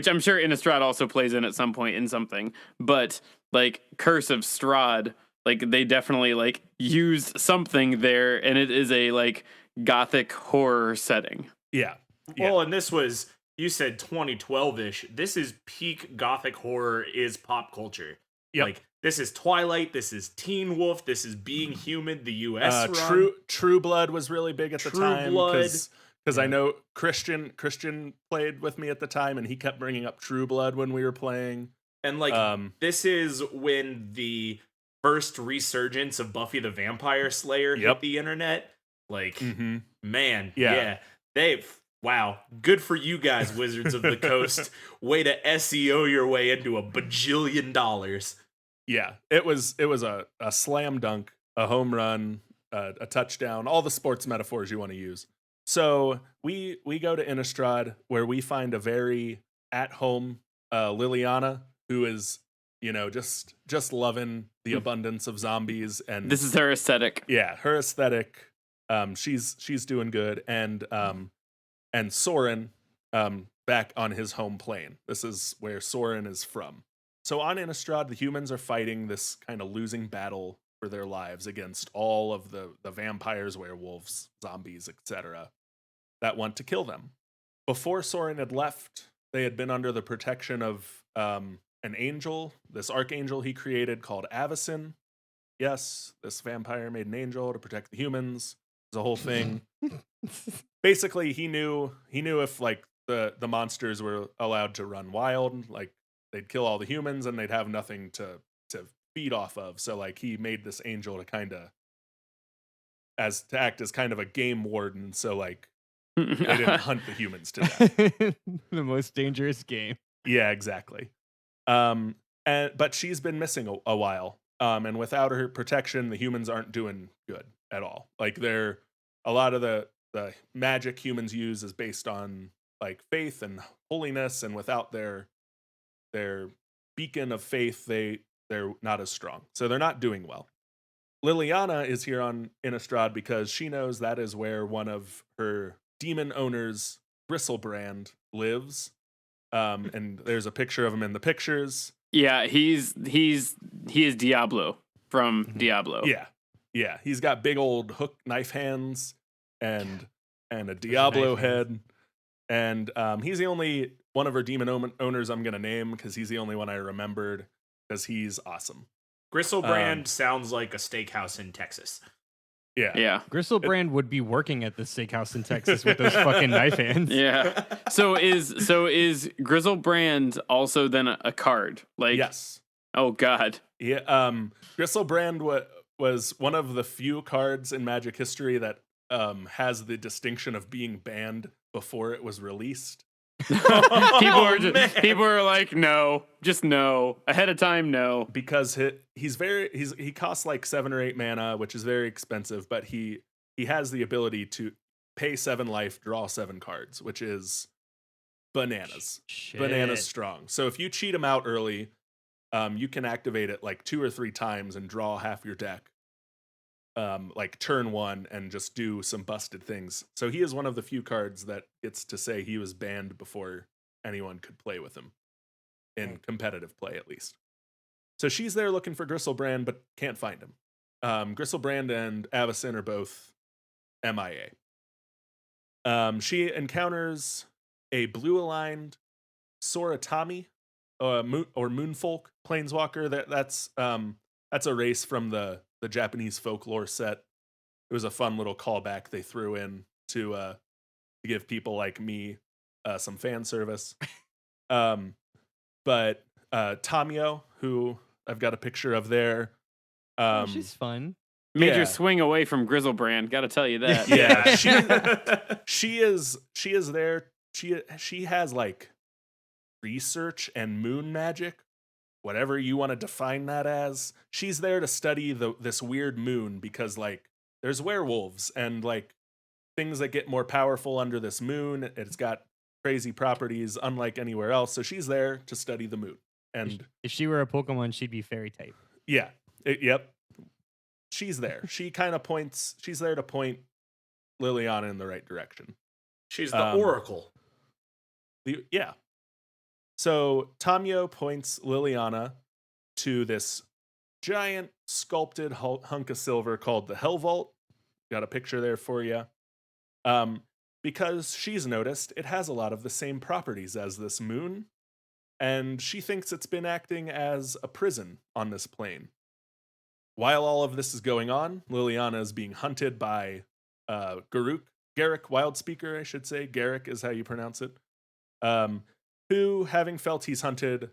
I'm sure Innistrad also plays in at some point in something, but like Curse of Strahd, like they definitely like used something there, and it is a like gothic horror setting. Yeah. Well, and this was, you said 2012-ish. This is peak gothic horror is pop culture. Yep. Like, this is Twilight, this is Teen Wolf, this is Being Human, the US run. True Blood was really big at the True time. Blood. Because I know Christian played with me at the time, and he kept bringing up True Blood when we were playing. And like, this is when the first resurgence of Buffy the Vampire Slayer hit the internet. Like, man, yeah. Wow, good for you guys, Wizards of the Coast. Way to SEO your way into $1 bajillion. Yeah, it was a slam dunk, a home run, a touchdown, all the sports metaphors you want to use. So we go to Innistrad, where we find a very at-home Liliana, who is, just loving the abundance of zombies, and This is her aesthetic. yeah, her aesthetic. She's doing good, and Soren, back on his home plane. This is where Soren is from. So on Innistrad, the humans are fighting this kind of losing battle for their lives against all of the vampires, werewolves, zombies, etc. that want to kill them. Before Soren had left, they had been under the protection of an angel, this archangel he created called Avacyn. Yes, this vampire made an angel to protect the humans. It was a whole thing. Basically, he knew if like the monsters were allowed to run wild, like they'd kill all the humans and they'd have nothing to feed off of. So like he made this angel to act as kind of a game warden. So like they didn't hunt the humans to death. The most dangerous game. Yeah, exactly. But she's been missing a while. And without her protection, the humans aren't doing good at all. Like a lot of the magic humans use is based on like faith and holiness, and without their beacon of faith, they're not as strong. So they're not doing well. Liliana is here on Innistrad because she knows that is where one of her demon owners, Grizzle Brand, lives. And there's a picture of him in the pictures. Yeah, he is Diablo from Diablo. Yeah. He's got big old hook knife hands and a Diablo head. And he's the only one of her demon owners I'm gonna name because he's the only one I remembered because he's awesome. Grizzle Brand sounds like a steakhouse in Texas. Yeah. Grizzle Brand would be working at the steakhouse in Texas with those fucking knife hands. Yeah. So is Grizzle Brand also then a card? Like, yes. Oh God. Yeah. Grizzle Brand was one of the few cards in Magic history that has the distinction of being banned before it was released. People are like, no, just no. Ahead of time, no. Because he costs like 7 or 8 mana, which is very expensive, but he has the ability to pay 7 life, draw 7 cards, which is bananas. Shit. Bananas strong. So if you cheat him out early, you can activate it like 2 or 3 times and draw half your deck. Like turn 1 and just do some busted things. So he is one of the few cards that gets to say he was banned before anyone could play with him in competitive play, at least. So she's there looking for Grizzle Brand, but can't find him. Grizzle Brand and Avacyn are both MIA. She encounters a blue-aligned Soratami, or Moonfolk planeswalker. That's a race from the Japanese folklore set. It was a fun little callback they threw in to give people like me some fan service. But Tamio, who I've got a picture of there. She's fun. Major swing away from Grizzle Brand, gotta tell you that. Yeah, she is there. She has like research and moon magic, whatever you want to define that as. She's there to study this weird moon because like there's werewolves and like things that get more powerful under this moon. It's got crazy properties unlike anywhere else. So she's there to study the moon. And if she were a Pokemon, she'd be fairy type. Yeah. Yep. She's there. She's there to point Liliana in the right direction. She's the Oracle. So Tamio points Liliana to this giant sculpted hunk of silver called the Hell Vault. Got a picture there for you. Because she's noticed it has a lot of the same properties as this moon, and she thinks it's been acting as a prison on this plane. While all of this is going on, Liliana is being hunted by Garruk, Wildspeaker, I should say. Garruk is how you pronounce it. Who, having felt he's hunted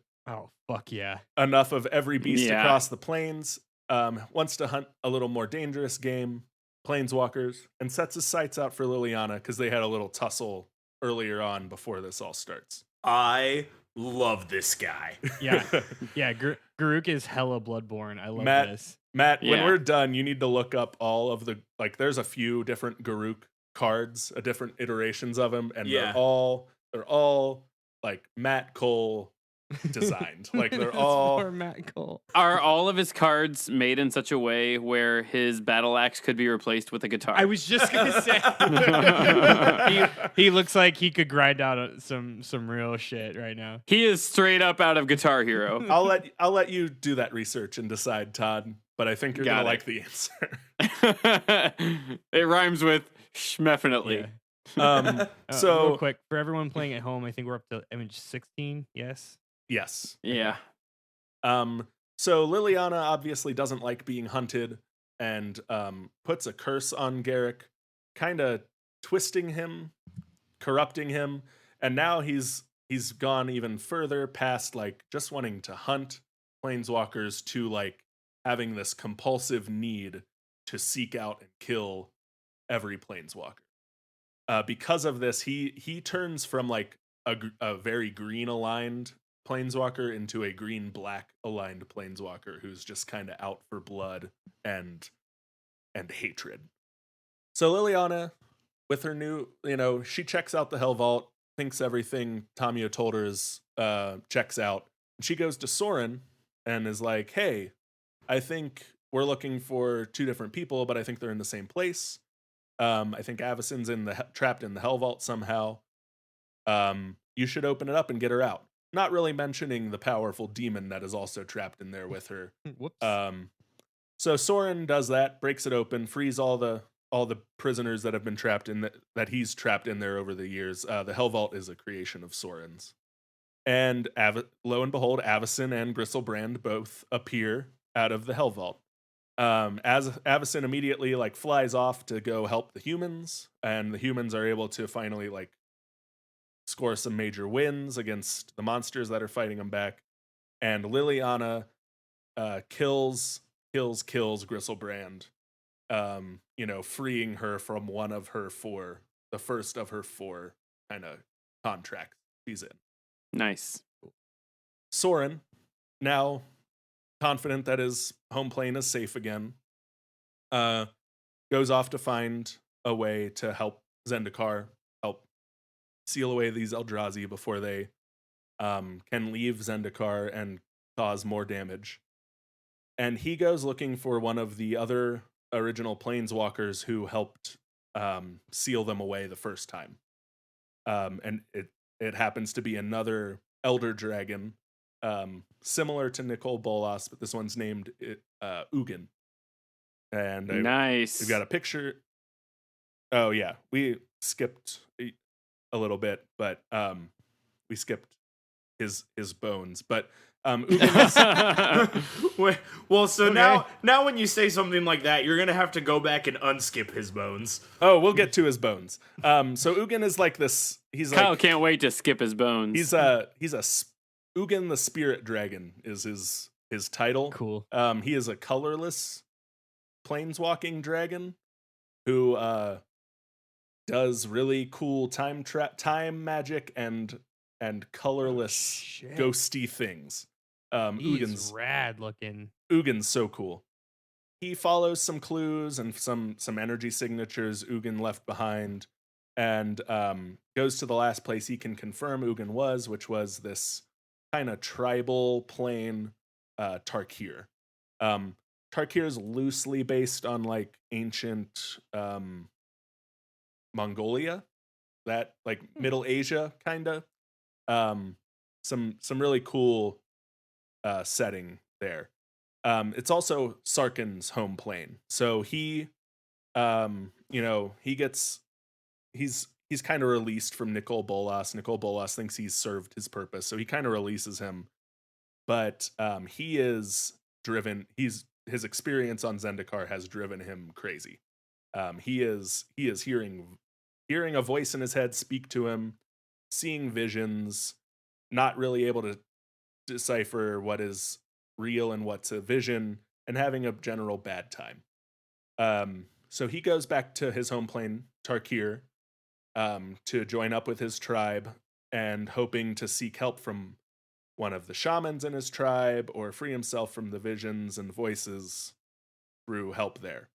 enough of every beast across the plains, wants to hunt a little more dangerous game, planeswalkers, and sets his sights out for Liliana because they had a little tussle earlier on before this all starts. I love this guy. Yeah. Garruk is hella Bloodborne. I love this. Matt, when we're done, you need to look up all of the, like, there's a few different Garruk cards, different iterations of him, and they're all like Matt Cole designed. Like they're It's all for Matt Cole. Are all of his cards made in such a way where his battle axe could be replaced with a guitar? I was just gonna say he looks like he could grind out some real shit right now. He is straight up out of Guitar Hero. I'll let you do that research and decide, Todd, but I think you're Got gonna it. like the answer. It rhymes with schmefinitely. Yeah. So real quick for everyone playing at home, I think we're up to image 16. Yes. yes. Yeah. So Liliana obviously doesn't like being hunted and puts a curse on Garrick, kind of twisting him, corrupting him, and now he's gone even further past like just wanting to hunt planeswalkers to like having this compulsive need to seek out and kill every planeswalker. Because of this, he turns from like a very green aligned planeswalker into a green black aligned planeswalker who's just kind of out for blood and hatred. So Liliana, with her new, she checks out the Hell Vault, thinks everything Tamio told her is checks out. She goes to Soren and is like, "Hey, I think we're looking for two different people, but I think they're in the same place. I think Avicen's trapped in the Hell Vault somehow. You should open it up and get her out." Not really mentioning the powerful demon that is also trapped in there with her. Whoops. So Soren does that, breaks it open, frees all the prisoners that have been trapped in that he's trapped in there over the years. The Hell Vault is a creation of Soren's. And lo and behold, Avicen and Grizzle Brand both appear out of the Hell Vault. As Avicen immediately like flies off to go help the humans, and the humans are able to finally like score some major wins against the monsters that are fighting them back. And Liliana kills Grizzle Brand, freeing her from one of her the first of her four kind of contracts she's in. Nice. Soren, now confident that his home plane is safe again, goes off to find a way to help Zendikar, help seal away these Eldrazi before they can leave Zendikar and cause more damage. And he goes looking for one of the other original planeswalkers who helped seal them away the first time. And it happens to be another Elder Dragon, similar to Nicol Bolas, but this one's named Ugin. And Nice. we've got a picture. Oh yeah, we skipped a little bit, but we skipped his bones. But Wait, well, so Okay. now when you say something like that, you're gonna have to go back and unskip his bones. oh, we'll get to his bones. So Ugin is like this. He's Kyle like can't wait to skip his bones. he's Ugin the Spirit Dragon is his title. Cool. He is a colorless planeswalking dragon who does really cool time magic and colorless Shit. ghosty things. He's rad looking. Ugin's so cool. He follows some clues and some energy signatures Ugin left behind, and goes to the last place he can confirm Ugin was, which was this kind of tribal plane, Tarkir. Tarkir is loosely based on like ancient Mongolia, that like Middle Asia kind of. Some really cool setting there. It's also Sarkhan's home plane, so he's kind of released from Nicol Bolas. Nicol Bolas thinks he's served his purpose, so he kind of releases him. But he is driven. His experience on Zendikar has driven him crazy. He is hearing a voice in his head speak to him, seeing visions, not really able to decipher what is real and what's a vision, and having a general bad time. So he goes back to his home plane, Tarkir, to join up with his tribe, and hoping to seek help from one of the shamans in his tribe or free himself from the visions and voices through help there.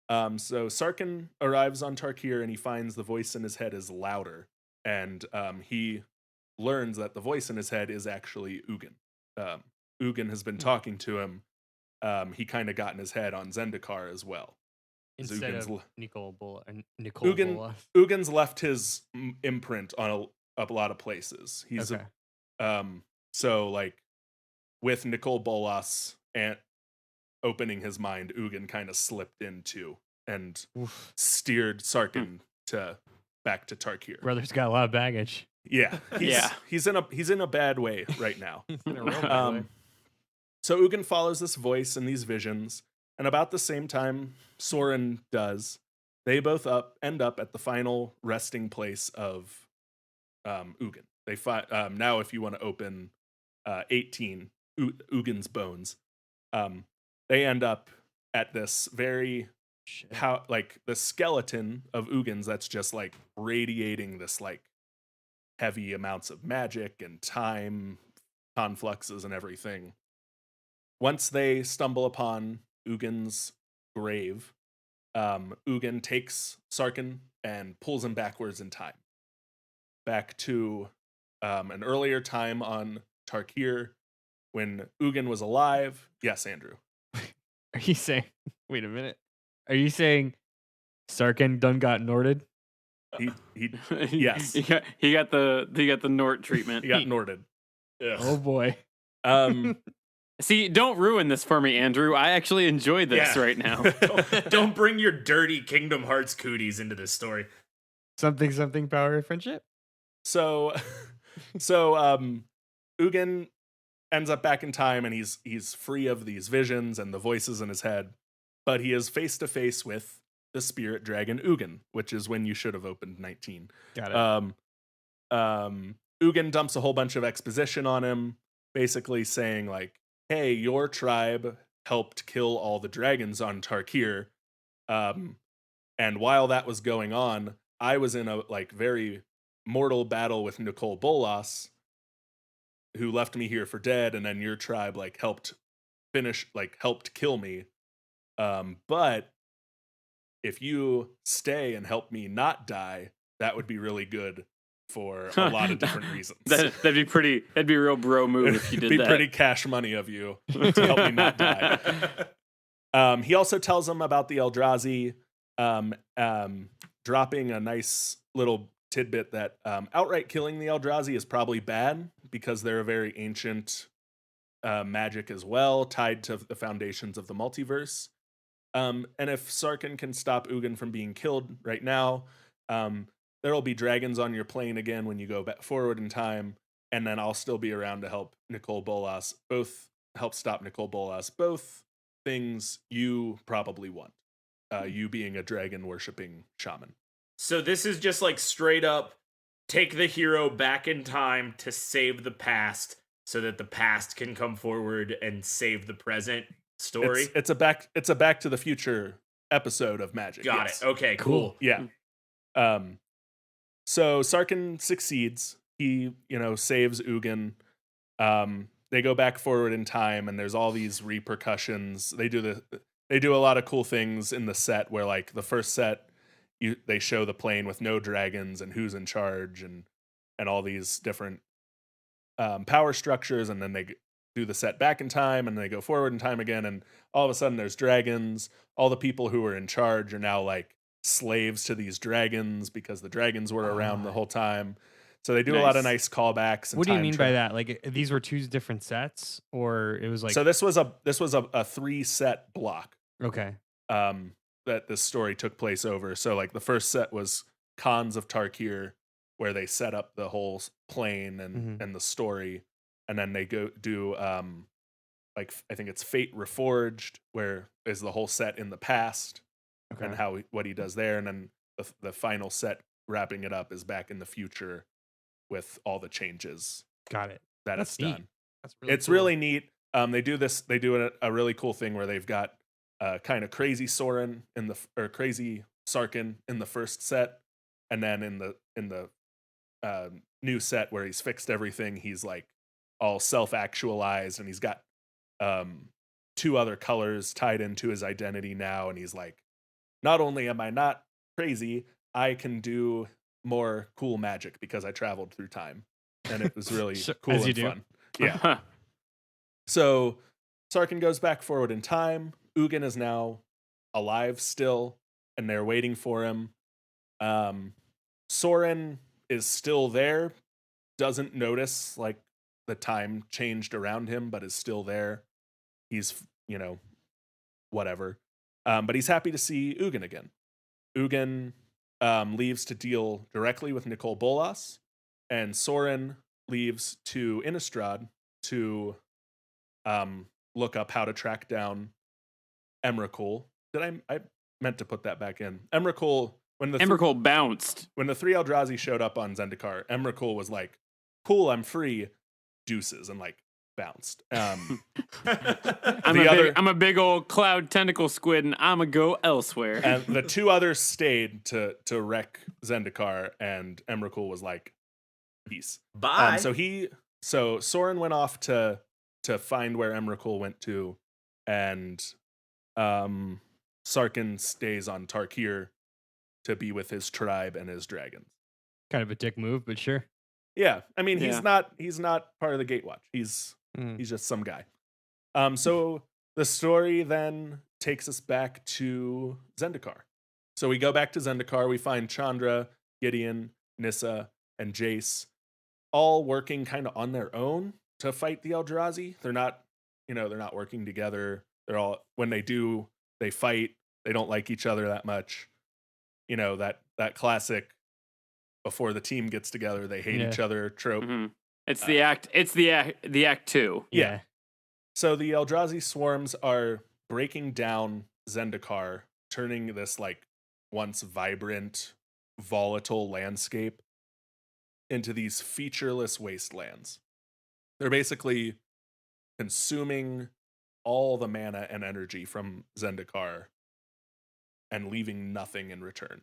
So Sarkhan arrives on Tarkir and he finds the voice in his head is louder, and he learns that the voice in his head is actually Ugin. Ugin has been talking to him. He kind of got in his head on Zendikar as well. Instead Ugin's of Nicole Bola. Ugin's left his imprint on a lot of places. He's Okay. so like with Nicole Bolas and opening his mind, Ugin kind of slipped into and steered Sarkin back to Tarkir. Brother's got a lot of baggage. Yeah, he's in a bad way right now. He's in a real bad way. So Ugin follows this voice in these visions, and about the same time Soren does, they both end up at the final resting place of Ugin. They now, if you want to open 18 Ugin's bones, they end up at this very the skeleton of Ugin's that's just like radiating this like heavy amounts of magic and time confluxes and everything. Once they stumble upon Ugin's grave, Ugin takes Sarkin and pulls him backwards in time, back to an earlier time on Tarkir when Ugin was alive. Yes, Andrew. Are you saying? Wait a minute. Are you saying Sarkin done got Norded? He yes. he got the Nort treatment. He got Norded. Ugh. Oh boy. See, don't ruin this for me, Andrew. I actually enjoy this right now. Don't bring your dirty Kingdom Hearts cooties into this story. Something power of friendship. So Ugin ends up back in time, and he's free of these visions and the voices in his head, but he is face to face with the spirit dragon Ugin, which is when you should have opened 19. Got it. Ugin dumps a whole bunch of exposition on him, basically saying like, hey, your tribe helped kill all the dragons on Tarkir. And while that was going on, I was in a like very mortal battle with Nicole Bolas, who left me here for dead, and then your tribe like helped kill me. But if you stay and help me not die, that would be really good for a lot of different reasons. That'd be a real bro move if you did It'd that. be pretty cash money of you to help me not die. He also tells them about the Eldrazi, dropping a nice little tidbit that outright killing the Eldrazi is probably bad because they're a very ancient magic as well, tied to the foundations of the multiverse. And if Sarkin can stop Ugin from being killed right now, there'll be dragons on your plane again when you go back forward in time, and then I'll still be around to help Nicole Bolas. Help stop Nicole Bolas. Both things you probably want. You being a dragon worshipping shaman. So this is just like straight up take the hero back in time to save the past so that the past can come forward and save the present story. It's a back to the future episode of Magic. Got yes. it. Okay, cool. Yeah. So Sarkin succeeds. He, saves Ugin. They go back forward in time, and there's all these repercussions. They do a lot of cool things in the set where, like, the first set, they show the plane with no dragons and who's in charge and all these different power structures, and then they do the set back in time, and they go forward in time again, and all of a sudden there's dragons. All the people who are in charge are now like slaves to these dragons because the dragons were around the whole time. So they do a lot of nice callbacks. And what do you mean by that? Like these were two different sets, or it was like? So this was a 3-set block. Okay. That this story took place over. So like the first set was Khans of Tarkir, where they set up the whole plane and the story, and then they go do like I think it's Fate Reforged, where is the whole set in the past and what he does there, and then the final set wrapping it up is back in the future with all the changes. Got it. That's done. That's really it's cool. really neat. They do a really cool thing where they've got kind of crazy Soren crazy Sarkin in the first set, and then in the new set where he's fixed everything, he's like all self-actualized, and he's got 2 other colors tied into his identity now, and he's like, not only am I not crazy, I can do more cool magic because I traveled through time. and it was really Sure, cool as you and do. fun. Yeah. So Sarkin goes back forward in time. Ugin is now alive still, and they're waiting for him. Soren is still there, doesn't notice like the time changed around him, but is still there. He's, whatever. But he's happy to see Ugin again. Ugin leaves to deal directly with Nicole Bolas, and Soren leaves to Innistrad to look up how to track down Emrakul. I meant to put that back in. Emrakul, Emrakul bounced. when the 3 Eldrazi showed up on Zendikar, Emrakul was like, "Cool, I'm free, deuces," and like bounced. I'm The a big old cloud tentacle squid, and I'ma go elsewhere. and the 2 others stayed to wreck Zendikar, and Emrakul was like, "Peace." Bye. So Soren went off to find where Emrakul went to, and Sarkin stays on Tarkir to be with his tribe and his dragons. Kind of a dick move, but sure. Yeah, I mean he's Yeah. not part of the Gatewatch. He's Mm. just some guy. So the story then takes us back to Zendikar. So we go back to Zendikar. We find Chandra, Gideon, Nissa, and Jace all working kind of on their own to fight the Eldrazi. They're not working together. They're all, when they do, they fight. They don't like each other that much. That classic before the team gets together, they hate each other trope. Mhm. It's the act. It's the act 2. Yeah. So the Eldrazi swarms are breaking down Zendikar, turning this like once vibrant, volatile landscape into these featureless wastelands. They're basically consuming all the mana and energy from Zendikar and leaving nothing in return.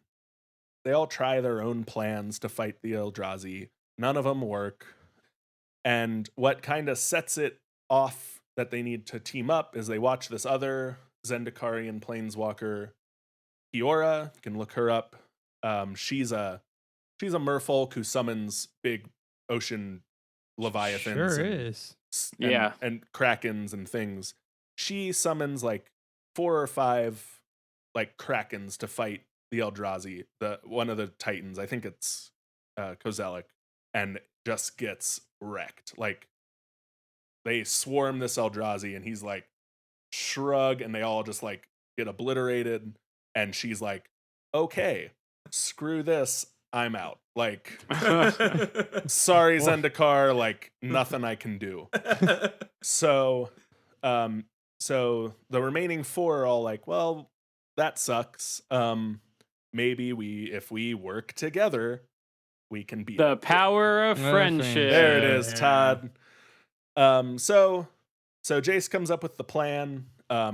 They all try their own plans to fight the Eldrazi. None of them work. And what kind of sets it off that they need to team up is they watch this other Zendikarian planeswalker, Kiora. You can look her up. She's a merfolk who summons big ocean leviathans. Sure and, is. and krakens and things. She summons like 4 or 5 like krakens to fight the Eldrazi, one of the titans. I think it's Kozelic, and just gets wrecked. Like they swarm this Eldrazi, and he's like shrug, and they all just like get obliterated. And she's like, "Okay, screw this, I'm out. Like, sorry, Zendikar, like nothing I can do." So the remaining 4 are all like, "Well, that sucks. Maybe if we work together, we can beat The it." power of Oh, friendship. There it is, Todd. So Jace comes up with the plan.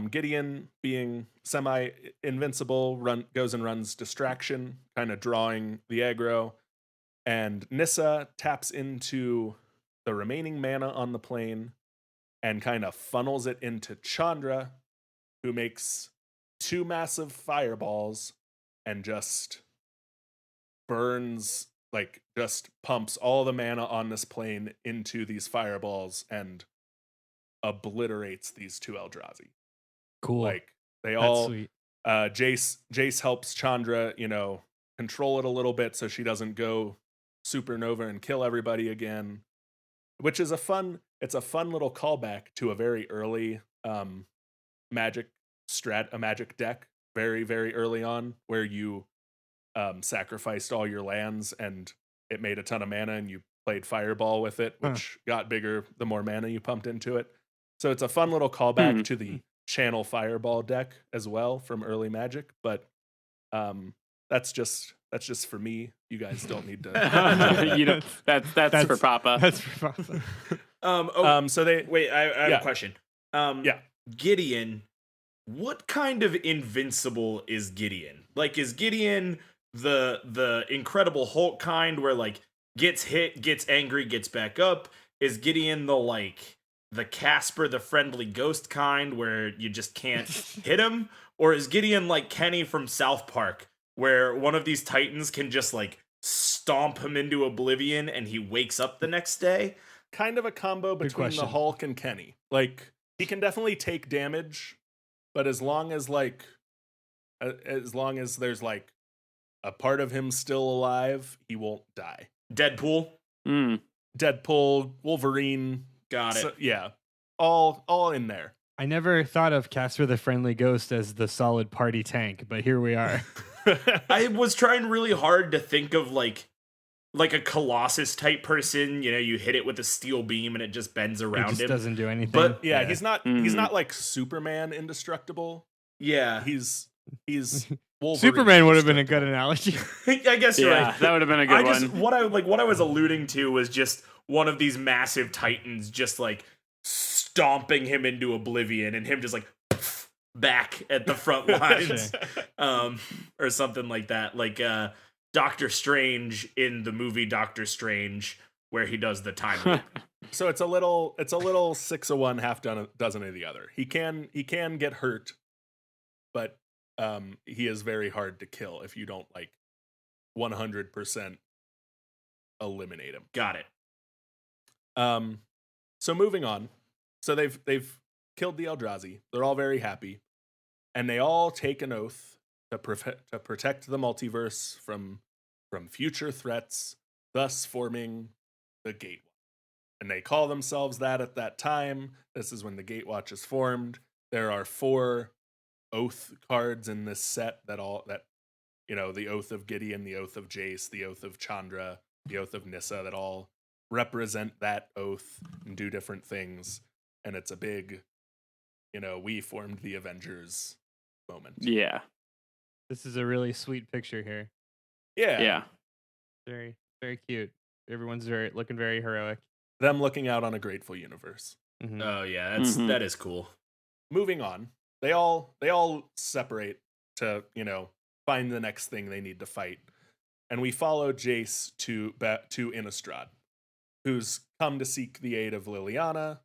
Gideon, being semi-invincible, goes and runs distraction, kind of drawing the aggro. And Nissa taps into the remaining mana on the plane and kind of funnels it into Chandra, who makes 2 massive fireballs and just burns, like just pumps all the mana on this plane into these fireballs and obliterates these 2 Eldrazi. Cool. Like they That's all sweet. Jace helps Chandra, control it a little bit so she doesn't go supernova and kill everybody again, which is a fun little callback to a very early magic deck, very, very early on, where you sacrificed all your lands and it made a ton of mana, and you played Fireball with it, which got bigger the more mana you pumped into it. So it's a fun little callback to the Channel Fireball deck as well from early Magic. But that's just for me. You guys don't need to. That's for Papa. That's for Papa. So they Wait, I have a question. Yeah. Gideon, what kind of invincible is Gideon? Like, is Gideon the Incredible Hulk kind where like gets hit, gets angry, gets back up? Is Gideon the Casper, the friendly ghost kind where you just can't hit him? Or is Gideon like Kenny from South Park, where one of these titans can just like stomp him into oblivion and he wakes up the next day? Kind of a combo between the question. Hulk and Kenny. Like, he can definitely take damage, but as long as there's like a part of him still alive, he won't die. Deadpool? Deadpool, Wolverine. Got it. So, yeah. All in there. I never thought of Casper the Friendly Ghost as the solid party tank, but here we are. I was trying really hard to think of like a Colossus type person. You know, you hit it with a steel beam and it just bends It around just him. doesn't do anything. But Yeah, he's not like Superman indestructible. yeah, He's Wolverine Superman would have been a good indestructible. analogy. I guess you're Yeah, right. that would have been a good one. What I was alluding to was just one of these massive titans just like stomping him into oblivion and him just like back at the front lines. Or something like that. Like Doctor Strange in the movie Doctor Strange where he does the time loop. So it's a little 6 of one, half dozen of the other. He can get hurt, but he is very hard to kill if you don't like 100% eliminate him. Got it. So moving on. So they've killed the Eldrazi. They're all very happy, and they all take an oath to protect the multiverse from future threats, thus forming the Gatewatch. And they call themselves that at that time. This is when the Gatewatch is formed. There are 4 oath cards in this set that the Oath of Gideon, the Oath of Jace, the Oath of Chandra, the Oath of Nissa, that all represent that oath and do different things. And it's a big, we formed the Avengers moment. Yeah. This is a really sweet picture here. Yeah. Very, very cute. Everyone's looking very heroic. Them looking out on a grateful universe. Mhm. Oh yeah, Mhm. that is cool. Moving on, they all separate to find the next thing they need to fight, and we follow Jace to Innistrad, who's come to seek the aid of Liliana.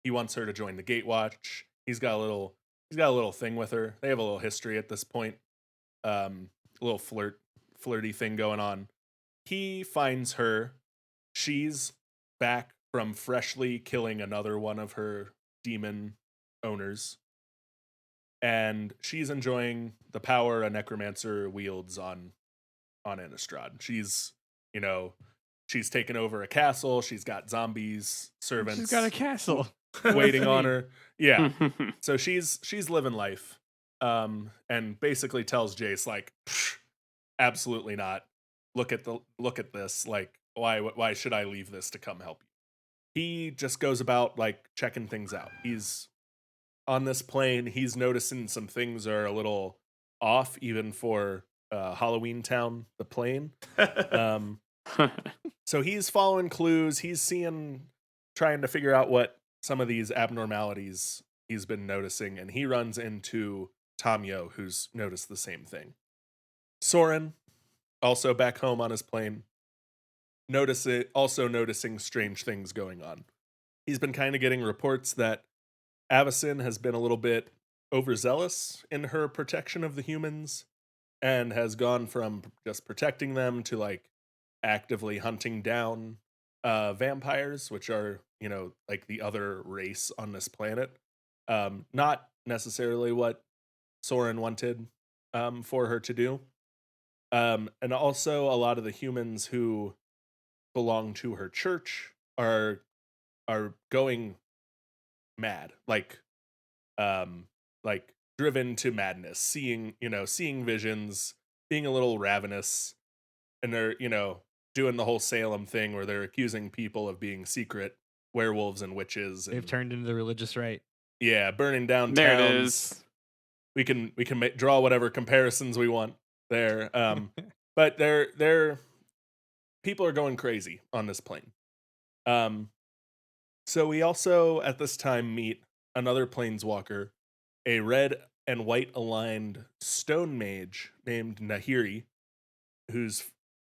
He wants her to join the Gatewatch. He's got a little thing with her. They have a little history at this point. A little flirty thing going on. He finds her. She's back from freshly killing another one of her demon owners, and she's enjoying the power a necromancer wields on Innistrad. She's taken over a castle. She's got zombies, servants. She's got a castle. waiting on her. Yeah. So she's living life. And basically tells Jace like, absolutely not. Look at this. Like, why should I leave this to come help you? He just goes about like checking things out. He's on this plane. He's noticing some things are a little off, even for Halloween Town, the plane. So he's following clues. He's trying to figure out what some of these abnormalities he's been noticing, and he runs into Tamio, who's noticed the same thing. Soren, also back home on his plane, noticing strange things going on. He's been kind of getting reports that Avacyn has been a little bit overzealous in her protection of the humans, and has gone from just protecting them to like actively hunting down vampires, which are like the other race on this planet. Not necessarily what Soren wanted for her to do. And also a lot of the humans who belong to her church are going mad, like driven to madness, seeing visions, being a little ravenous, and they're doing the whole Salem thing where they're accusing people of being secret werewolves and witches. They've turned into the religious right. Yeah, burning down There towns. it is. We can draw whatever comparisons we want there. But they're people are going crazy on this plane. So we also at this time meet another planeswalker, a red and white aligned stone mage named Nahiri, who's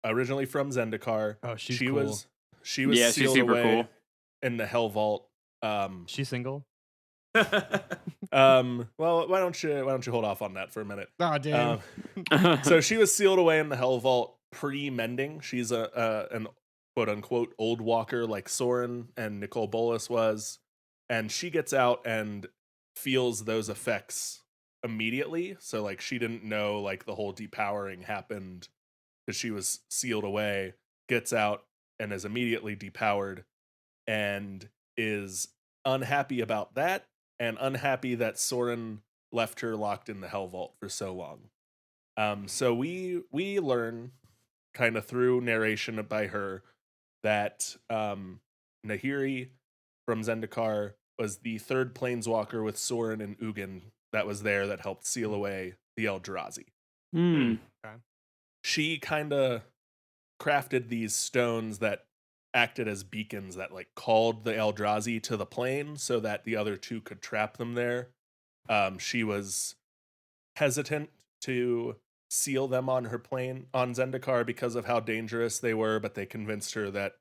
originally from Zendikar. Oh, she's she cool. was Yeah, she's sealed super away cool. in the Hell Vault. She's single. Well, why don't you hold off on that for a minute? Oh, damn. So she was sealed away in the Hell Vault pre-mending. She's an quote unquote old walker like Soren and Nicole Bolas was, and she gets out and feels those effects immediately. So like she didn't know like the whole depowering happened because she was sealed away. Gets out and is immediately depowered, and is unhappy about that, and unhappy that Soren left her locked in the Hell Vault for so long. So we learn kind of through narration by her that Nahiri from Zendikar was the third planeswalker with Soren and Ugin that was there that helped seal away the Eldrazi. Hmm. She kind of crafted these stones that acted as beacons that like called the Eldrazi to the plane so that the other two could trap them there. She was hesitant to seal them on her plane on Zendikar because of how dangerous they were, but they convinced her that,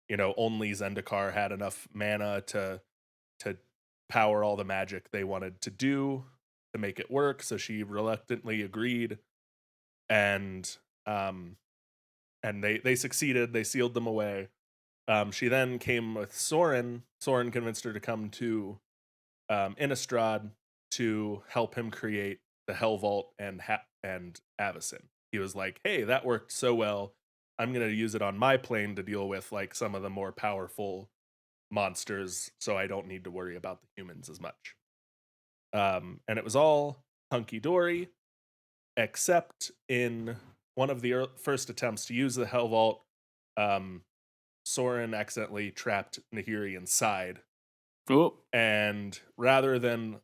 you know, only Zendikar had enough mana to power all the magic they wanted to do to make it work. So she reluctantly agreed, and they succeeded. They sealed them away. She then came with Soren. Soren convinced her to come to Innistrad to help him create the Hell Vault and Avacyn. He was like, "Hey, that worked so well. I'm going to use it on my plane to deal with like some of the more powerful monsters, so I don't need to worry about the humans as much." And it was all hunky dory, except in one of the first attempts to use the Hell Vault, Soren accidentally trapped Nahiri inside. Oh. And rather than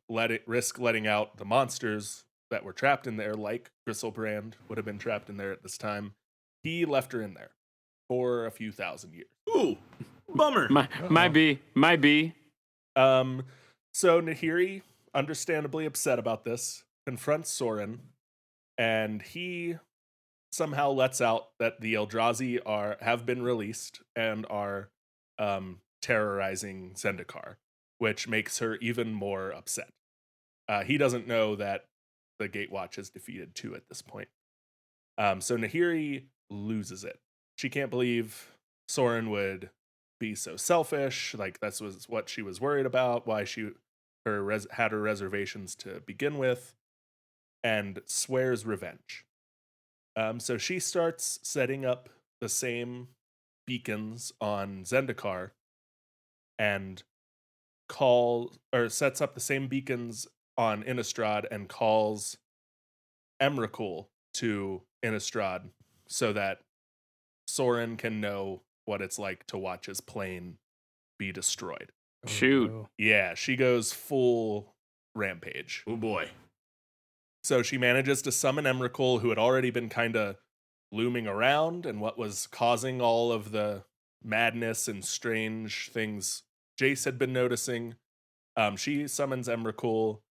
risk letting out the monsters that were trapped in there, like Grizzle Brand would have been trapped in there at this time, he left her in there for a few thousand years. Ooh, bummer. Might be. So Nahiri, understandably upset about this, confronts Soren, and he somehow lets out that the Eldrazi have been released and are terrorizing Zendikar, which makes her even more upset. He doesn't know that the Gatewatch is defeated too at this point. So Nahiri loses it. She can't believe Soren would be so selfish. Like that's was what she was worried about. Why she had her reservations to begin with, and swears revenge. So she starts setting up the same beacons on Zendikar, and sets up the same beacons on Innistrad and calls Emrakul to Innistrad so that Soren can know what it's like to watch his plane be destroyed. Shoot. no. Yeah, she goes full rampage. Oh boy. So she manages to summon Emrakul, who had already been kind of looming around and what was causing all of the madness and strange things Jace had been noticing. She summons Emrakul.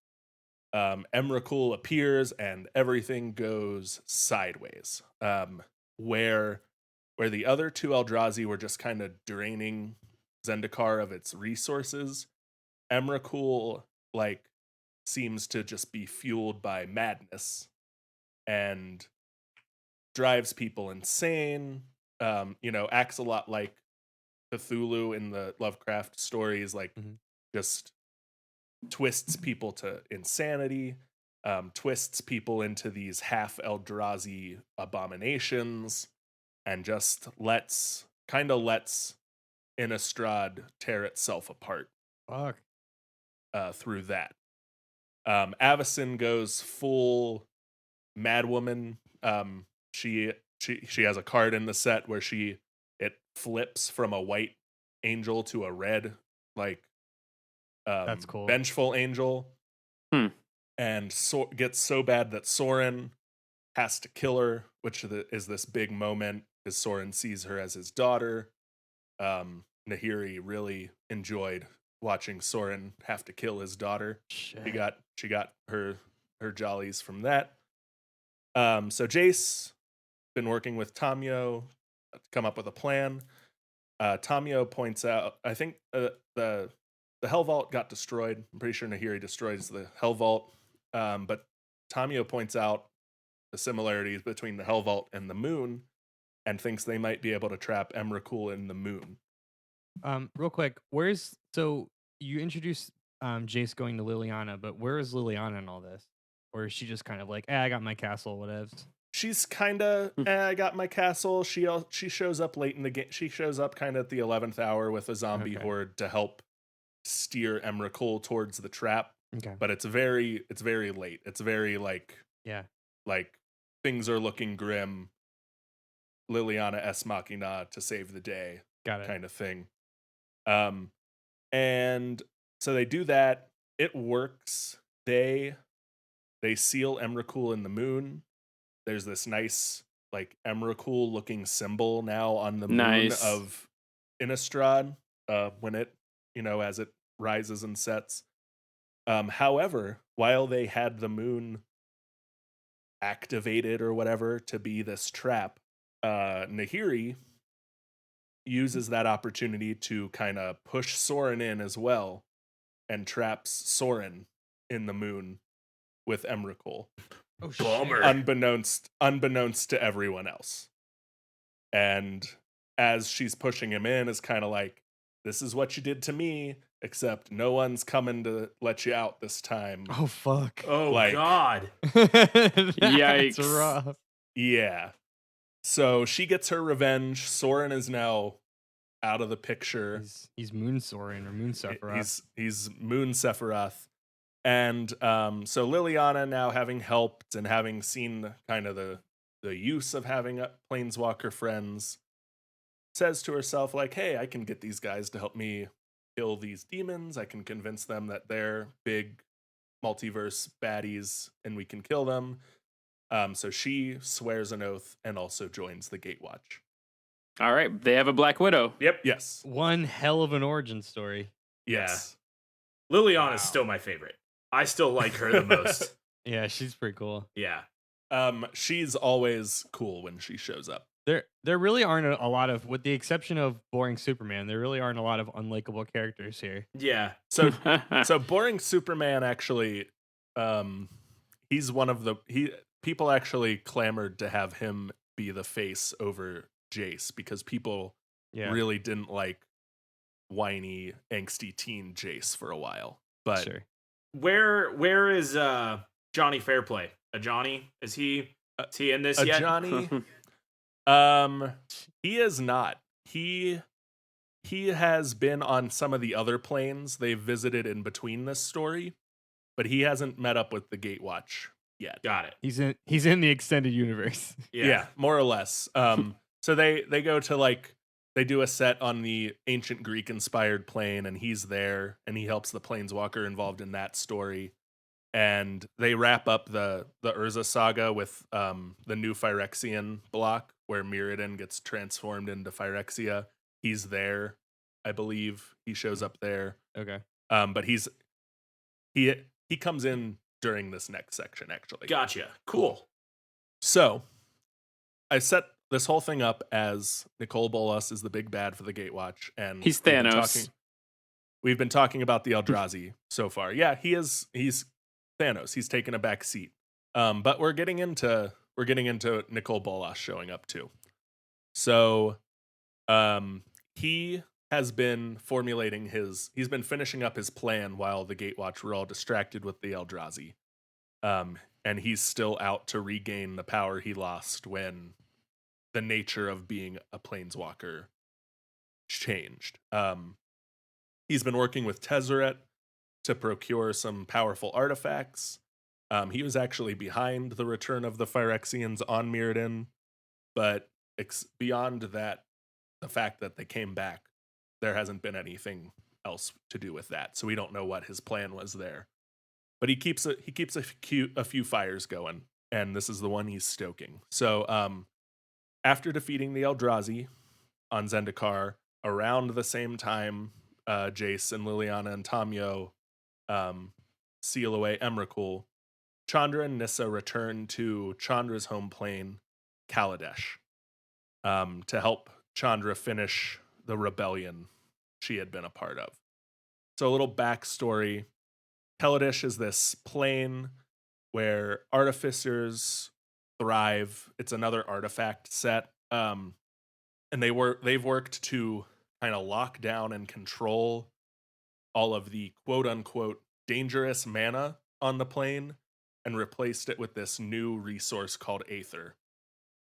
Emrakul appears and everything goes sideways. Where the other two Eldrazi were just kind of draining Zendikar of its resources, Emrakul seems to just be fueled by madness and drives people insane. Acts a lot like Cthulhu in the Lovecraft stories, just twists people to insanity, twists people into these half Eldrazi abominations, and just lets Innistrad tear itself apart Fuck. through that. Avacyn goes full madwoman. She has a card in the set where it flips from a white angel to a red, That's cool. vengeful angel. And gets so bad that Soren has to kill her, which is this big moment because Soren sees her as his daughter. Nahiri really enjoyed watching Soren have to kill his daughter. Shit. She got her jollies from that. So Jace been working with Tamio to come up with a plan. Tamio points out, I think the Hell Vault got destroyed. I'm pretty sure Nahiri destroys the Hell Vault. But Tamio points out the similarities between the Hell Vault and the moon, and thinks they might be able to trap Emrakul in the moon. Real quick, so you introduced Jace going to Liliana, but where is Liliana in all this? Or is she just kind of like, I got my castle, whatevs? She's kind of, I got my castle. She shows up late in the game. She shows up kind of at the 11th hour with a zombie horde to help steer Emrakul towards the trap. Okay. But it's very late. It's very like things are looking grim. Liliana es machina to save the day. Got it. Kind of thing. And so they do that. It works. They seal Emrakul in the moon. There's this nice like Emrakul looking symbol now on the moon of Innistrad when it, as it rises and sets. However, while they had the moon activated or whatever to be this trap, Nahiri uses that opportunity to kind of push Soren in as well and traps Soren in the moon with Emrakul. Oh, Bummer. Unbeknownst to everyone else. And as she's pushing him in, is kind of like, this is what you did to me, except no one's coming to let you out this time. Oh, fuck. Oh, Like- God. That's Yikes. rough. Yeah. So she gets her revenge. Soren is now out of the picture. He's Moon Soren or Moon Sephiroth. He's Moon Sephiroth. And so Liliana, now having helped and having seen kind of the use of having planeswalker friends, says to herself, like, hey, I can get these guys to help me kill these demons. I can convince them that they're big multiverse baddies and we can kill them. So she swears an oath and also joins the Gatewatch. All right, they have a Black Widow. Yep. Yes. One hell of an origin story. Yes. Liliana's still my favorite. I still like her the most. Yeah, she's pretty cool. Yeah. She's always cool when she shows up. There really aren't a lot of, with the exception of Boring Superman, there really aren't a lot of unlikable characters here. Yeah. So Boring Superman actually, he's one of the people actually clamored to have him be the face over Jace because people really didn't like whiny, angsty teen Jace for a while. But Sure. Where is Johnny Fairplay? A Johnny? Is he in this yet? Johnny, he is not. He has been on some of the other planes they've visited in between this story, but he hasn't met up with the Gatewatch yet. Got it. He's in the extended universe. Yeah, more or less. So they go to they do a set on the ancient Greek inspired plane, and he's there, and he helps the planeswalker involved in that story. And they wrap up the Urza saga with the new Phyrexian block where Mirrodin gets transformed into Phyrexia. He's there, I believe. He shows up there. Okay. But he comes in during this next section, actually. Gotcha. Cool. So I set this whole thing up as Nicole Bolas is the big bad for the Gatewatch, and He's Thanos. We've been talking about the Eldrazi so far. Yeah, he's Thanos. He's taken a back seat. But we're getting into Nicole Bolas showing up too. So he has been he's been finishing up his plan while the Gatewatch were all distracted with the Eldrazi. And he's still out to regain the power he lost when the nature of being a planeswalker changed. He's been working with Tezzeret to procure some powerful artifacts. He was actually behind the return of the Phyrexians on Mirrodin, but beyond that, the fact that they came back, there hasn't been anything else to do with that. So we don't know what his plan was there. But he keeps a few fires going, and this is the one he's stoking. So after defeating the Eldrazi on Zendikar, around the same time, Jace and Liliana and Tamio seal away Emrakul, Chandra and Nissa return to Chandra's home plane, Kaladesh, to help Chandra finish the rebellion she had been a part of. So a little backstory. Kaladesh is this plane where artificers thrive. It's another artifact set and they've worked to kind of lock down and control all of the quote unquote dangerous mana on the plane and replaced it with this new resource called Aether.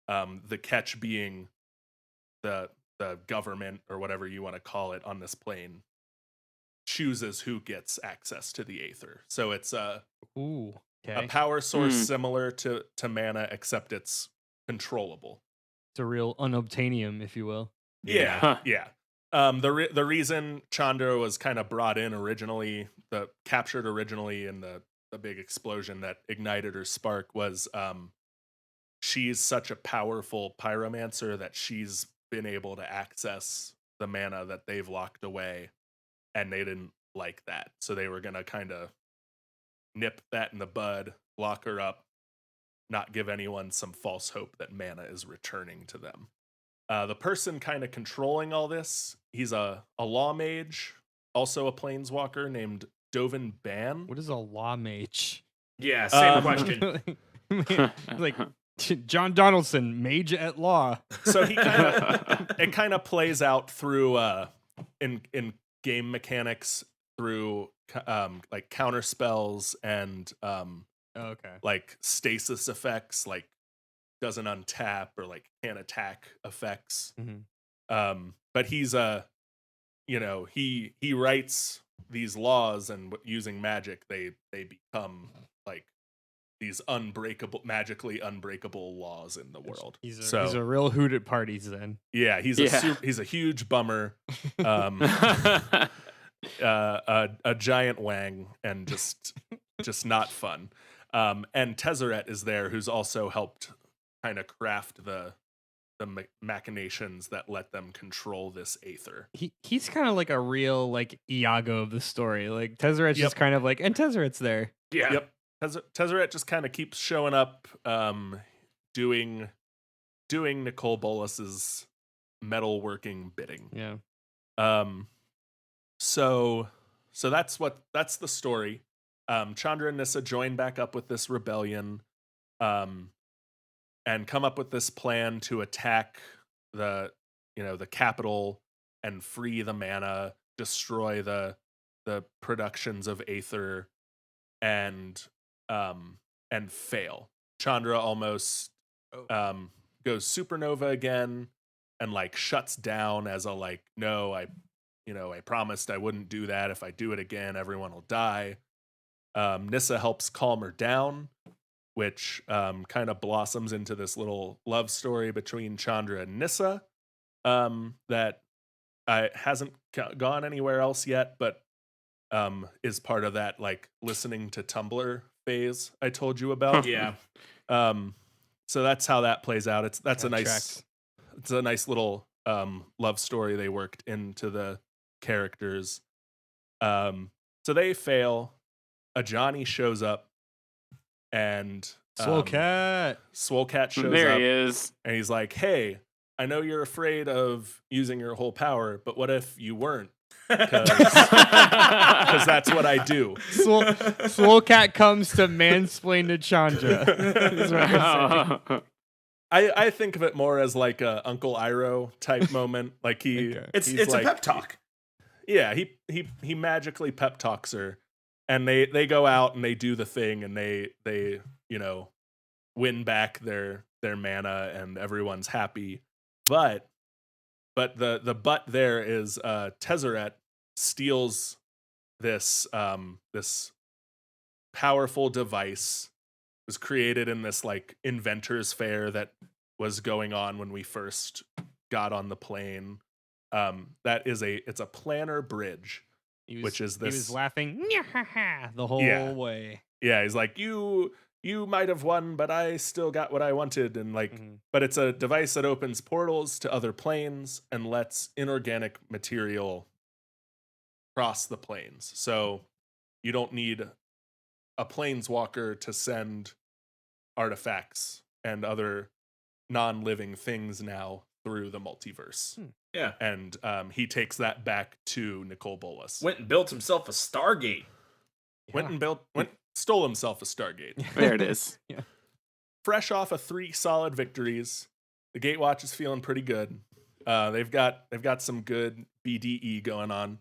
The catch being the government, or whatever you want to call it, on this plane chooses who gets access to the Aether. So it's a power source similar to mana, except it's controllable. It's a real unobtainium, if you will. Yeah. The reason Chandra was kind of brought in originally, captured originally in the big explosion that ignited her spark, was she's such a powerful pyromancer that she's been able to access the mana that they've locked away, and they didn't like that. So they were going to kind of nip that in the bud, lock her up, not give anyone some false hope that mana is returning to them. The person kind of controlling all this, he's a Law Mage, also a planeswalker named Dovin Ban. What is a Law Mage? Yeah, same question. Like John Donaldson, mage at law. So it kind of plays out through in game mechanics through like counter spells and like stasis effects, like doesn't untap or like can't attack effects. But he's he writes these laws, and using magic they become like these magically unbreakable laws in the world. He's a real hoot at parties then. Yeah, he's a huge bummer. A giant wang, and just not fun. And Tezzeret is there, who's also helped kind of craft the machinations that let them control this Aether. He's kind of like a real like Iago of the story. Like Tezzeret's just kind of like, and Tezzeret's there. Yeah. Yep. Tezzeret just kind of keeps showing up, doing Nicole Bolas's metalworking bidding. Yeah. So that's the story. Chandra and Nissa join back up with this rebellion, and come up with this plan to attack the capital and free the mana, destroy the productions of Aether, and fail. Chandra almost goes supernova again, and like shuts down as a like, no, I promised I wouldn't do that. If I do it again, everyone will die. Nissa helps calm her down, which kind of blossoms into this little love story between Chandra and Nissa that hasn't gone anywhere else yet, but is part of that like listening to Tumblr phase I told you about. Yeah. So that's how that plays out. It's a nice little love story they worked into the characters. So they fail. Ajani shows up, and Swole Cat shows there up. He is. And he's like, hey, I know you're afraid of using your whole power, but what if you weren't? Because that's what I do. Swole Cat comes to mansplain to Chandra. Is what I'm saying. I think of it more as like a Uncle Iroh type moment. Like it's like, a pep talk. Yeah, he magically pep talks her, and they go out and they do the thing, and they win back their mana, and everyone's happy. But the but there is Tezzeret steals this powerful device. It was created in this like inventors fair that was going on when we first got on the plane. It's a planar bridge, which is this. He was laughing the whole way. Yeah, he's like, you might have won, but I still got what I wanted, and like, but it's a device that opens portals to other planes and lets inorganic material cross the planes. So you don't need a planeswalker to send artifacts and other non-living things now through the multiverse. Yeah. And he takes that back to Nicole Bolas. Went and built himself a Stargate. Stole himself a Stargate. There it is. Yeah. Fresh off of 3 solid victories, The Gatewatch is feeling pretty good. They've got some good BDE going on.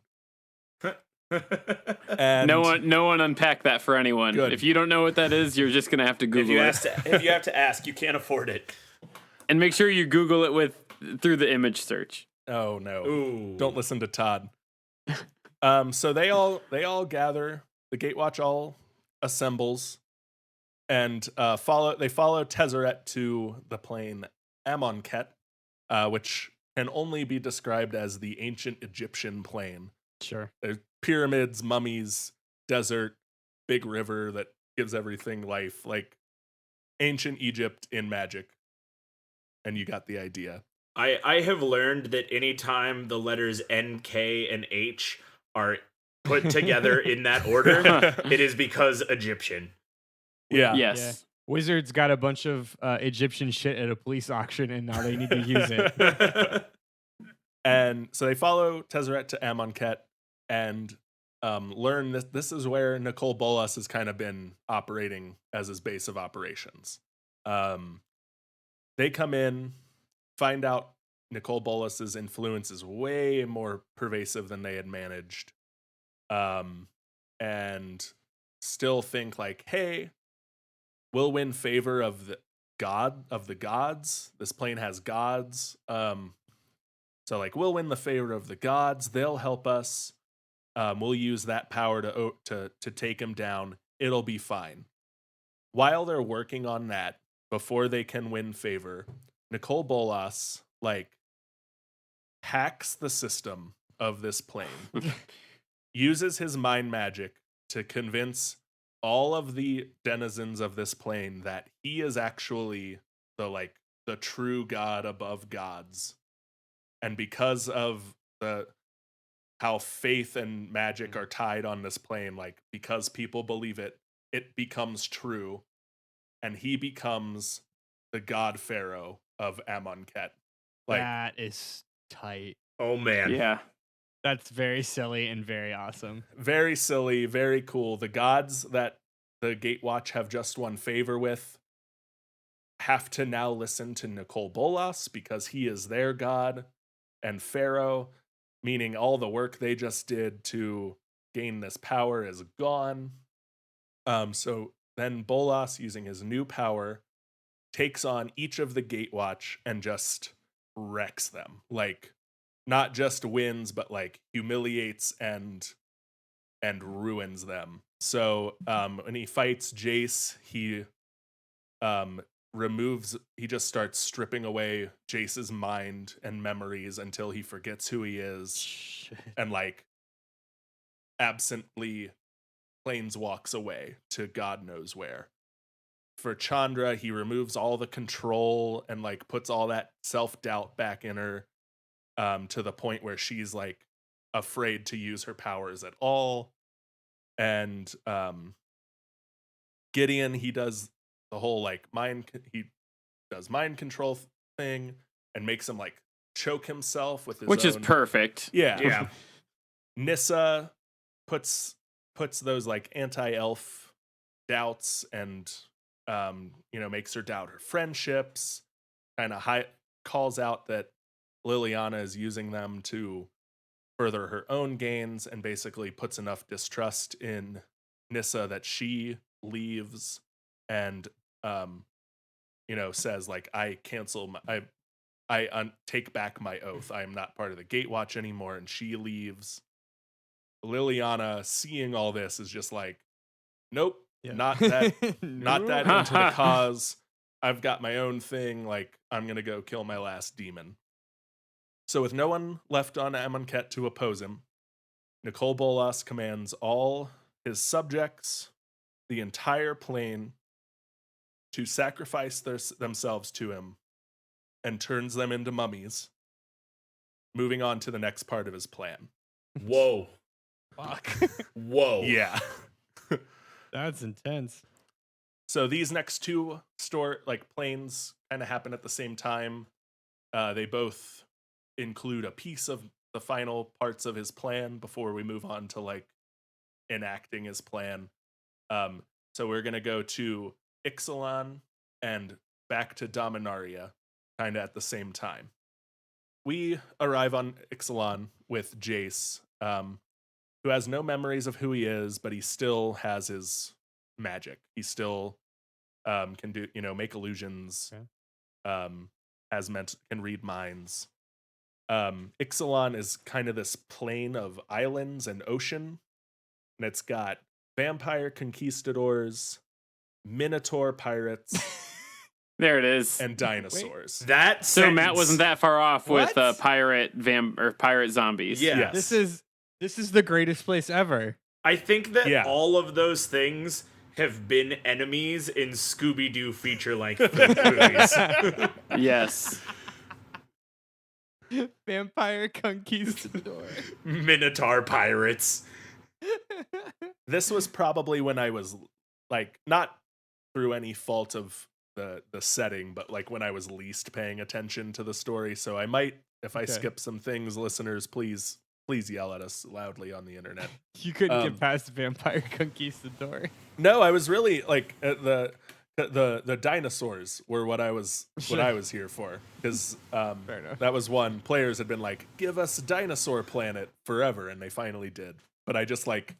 And No one unpack that for anyone. Good. If you don't know what that is, you're just gonna have to Google it. If you have to ask, you can't afford it. And make sure you Google it through the image search. Oh no! Ooh. Don't listen to Todd. So they all gather. The Gatewatch all assembles, and follow Tezzeret to the plane Amonkhet, which can only be described as the ancient Egyptian plane. Sure. There's pyramids, mummies, desert, big river that gives everything life, like ancient Egypt in magic. And you got the idea. I have learned that anytime the letters N, K, and H are put together in that order, it is because Egyptian. Yeah. Yes. Yeah. Wizards got a bunch of Egyptian shit at a police auction, and now they need to use it. And so they follow Tezzeret to Amonkhet and learn that this is where Nicol Bolas has kind of been operating as his base of operations. They come in, find out Nicol Bolas's influence is way more pervasive than they had managed, and still think like, hey, we'll win favor of the gods. This plane has gods. So like we'll win the favor of the gods. They'll help us. We'll use that power to take him down. It'll be fine. While they're working on that, before they can win favor, Nicol Bolas like hacks the system of this plane, uses his mind magic to convince all of the denizens of this plane that he is actually the true god above gods. And because of how faith and magic are tied on this plane, like because people believe it, it becomes true. And he becomes the god pharaoh of Amonkhet. Like That is tight. Oh man. Yeah. That's very silly and very awesome. very silly, very cool. The gods that the Gatewatch have just won favor with have to now listen to Nicol Bolas because he is their god and pharaoh, meaning all the work they just did to gain this power is gone. So then Bolas, using his new power, takes on each of the Gatewatch and just wrecks them. Like, not just wins, but like humiliates and ruins them. So when he fights Jace, he just starts stripping away Jace's mind and memories until he forgets who he is. Shit. And like absently planeswalks away to God knows where. For Chandra, he removes all the control and like puts all that self-doubt back in her, to the point where she's like afraid to use her powers at all. And Gideon, he does the whole like mind control thing and makes him like choke himself with his Which is own- perfect. Yeah. Yeah. Nissa puts those like anti-elf doubts and makes her doubt her friendships, kind of calls out that Liliana is using them to further her own gains, and basically puts enough distrust in Nissa that she leaves and says like, I cancel I take back my oath. I am not part of the Gatewatch anymore, and she leaves. Liliana, seeing all this, is just like, nope, Yeah. not that not that into the cause. I've got my own thing. Like, I'm gonna go kill my last demon. So with no one left on Amonkhet to oppose him, Nicol Bolas commands all his subjects, the entire plane, to sacrifice themselves to him, and turns them into mummies, moving on to the next part of his plan. Whoa. Fuck. Whoa. Yeah. That's intense. So these next two planes kind of happen at the same time. They both include a piece of the final parts of his plan before we move on to like enacting his plan. So we're gonna go to Ixalan and back to Dominaria. kind of at the same time. We arrive on Ixalan with Jace, who has no memories of who he is, but he still has his magic. He still can do, make illusions. Okay. Can read minds. Ixalan is kind of this plain of islands and ocean, and it's got vampire conquistadors, minotaur pirates, There it is. and dinosaurs. That So Matt wasn't that far off with What? pirate zombies. Yeah. Yes. This is the greatest place ever. I think that Yeah. all of those things have been enemies in Scooby-Doo feature-length movies. Yes. Vampire conquistador. Minotaur pirates. This was probably when I was like, not through any fault of the setting, but like when I was least paying attention to the story. So I might, if I Okay. skip some things, listeners, please yell at us loudly on the internet. You couldn't Um, get past Vampire Conquistador. No, I was really like the dinosaurs were what I was here for, because Fair enough. that was one. Players had been like, give us Dinosaur Planet forever, and they finally did. But I just like,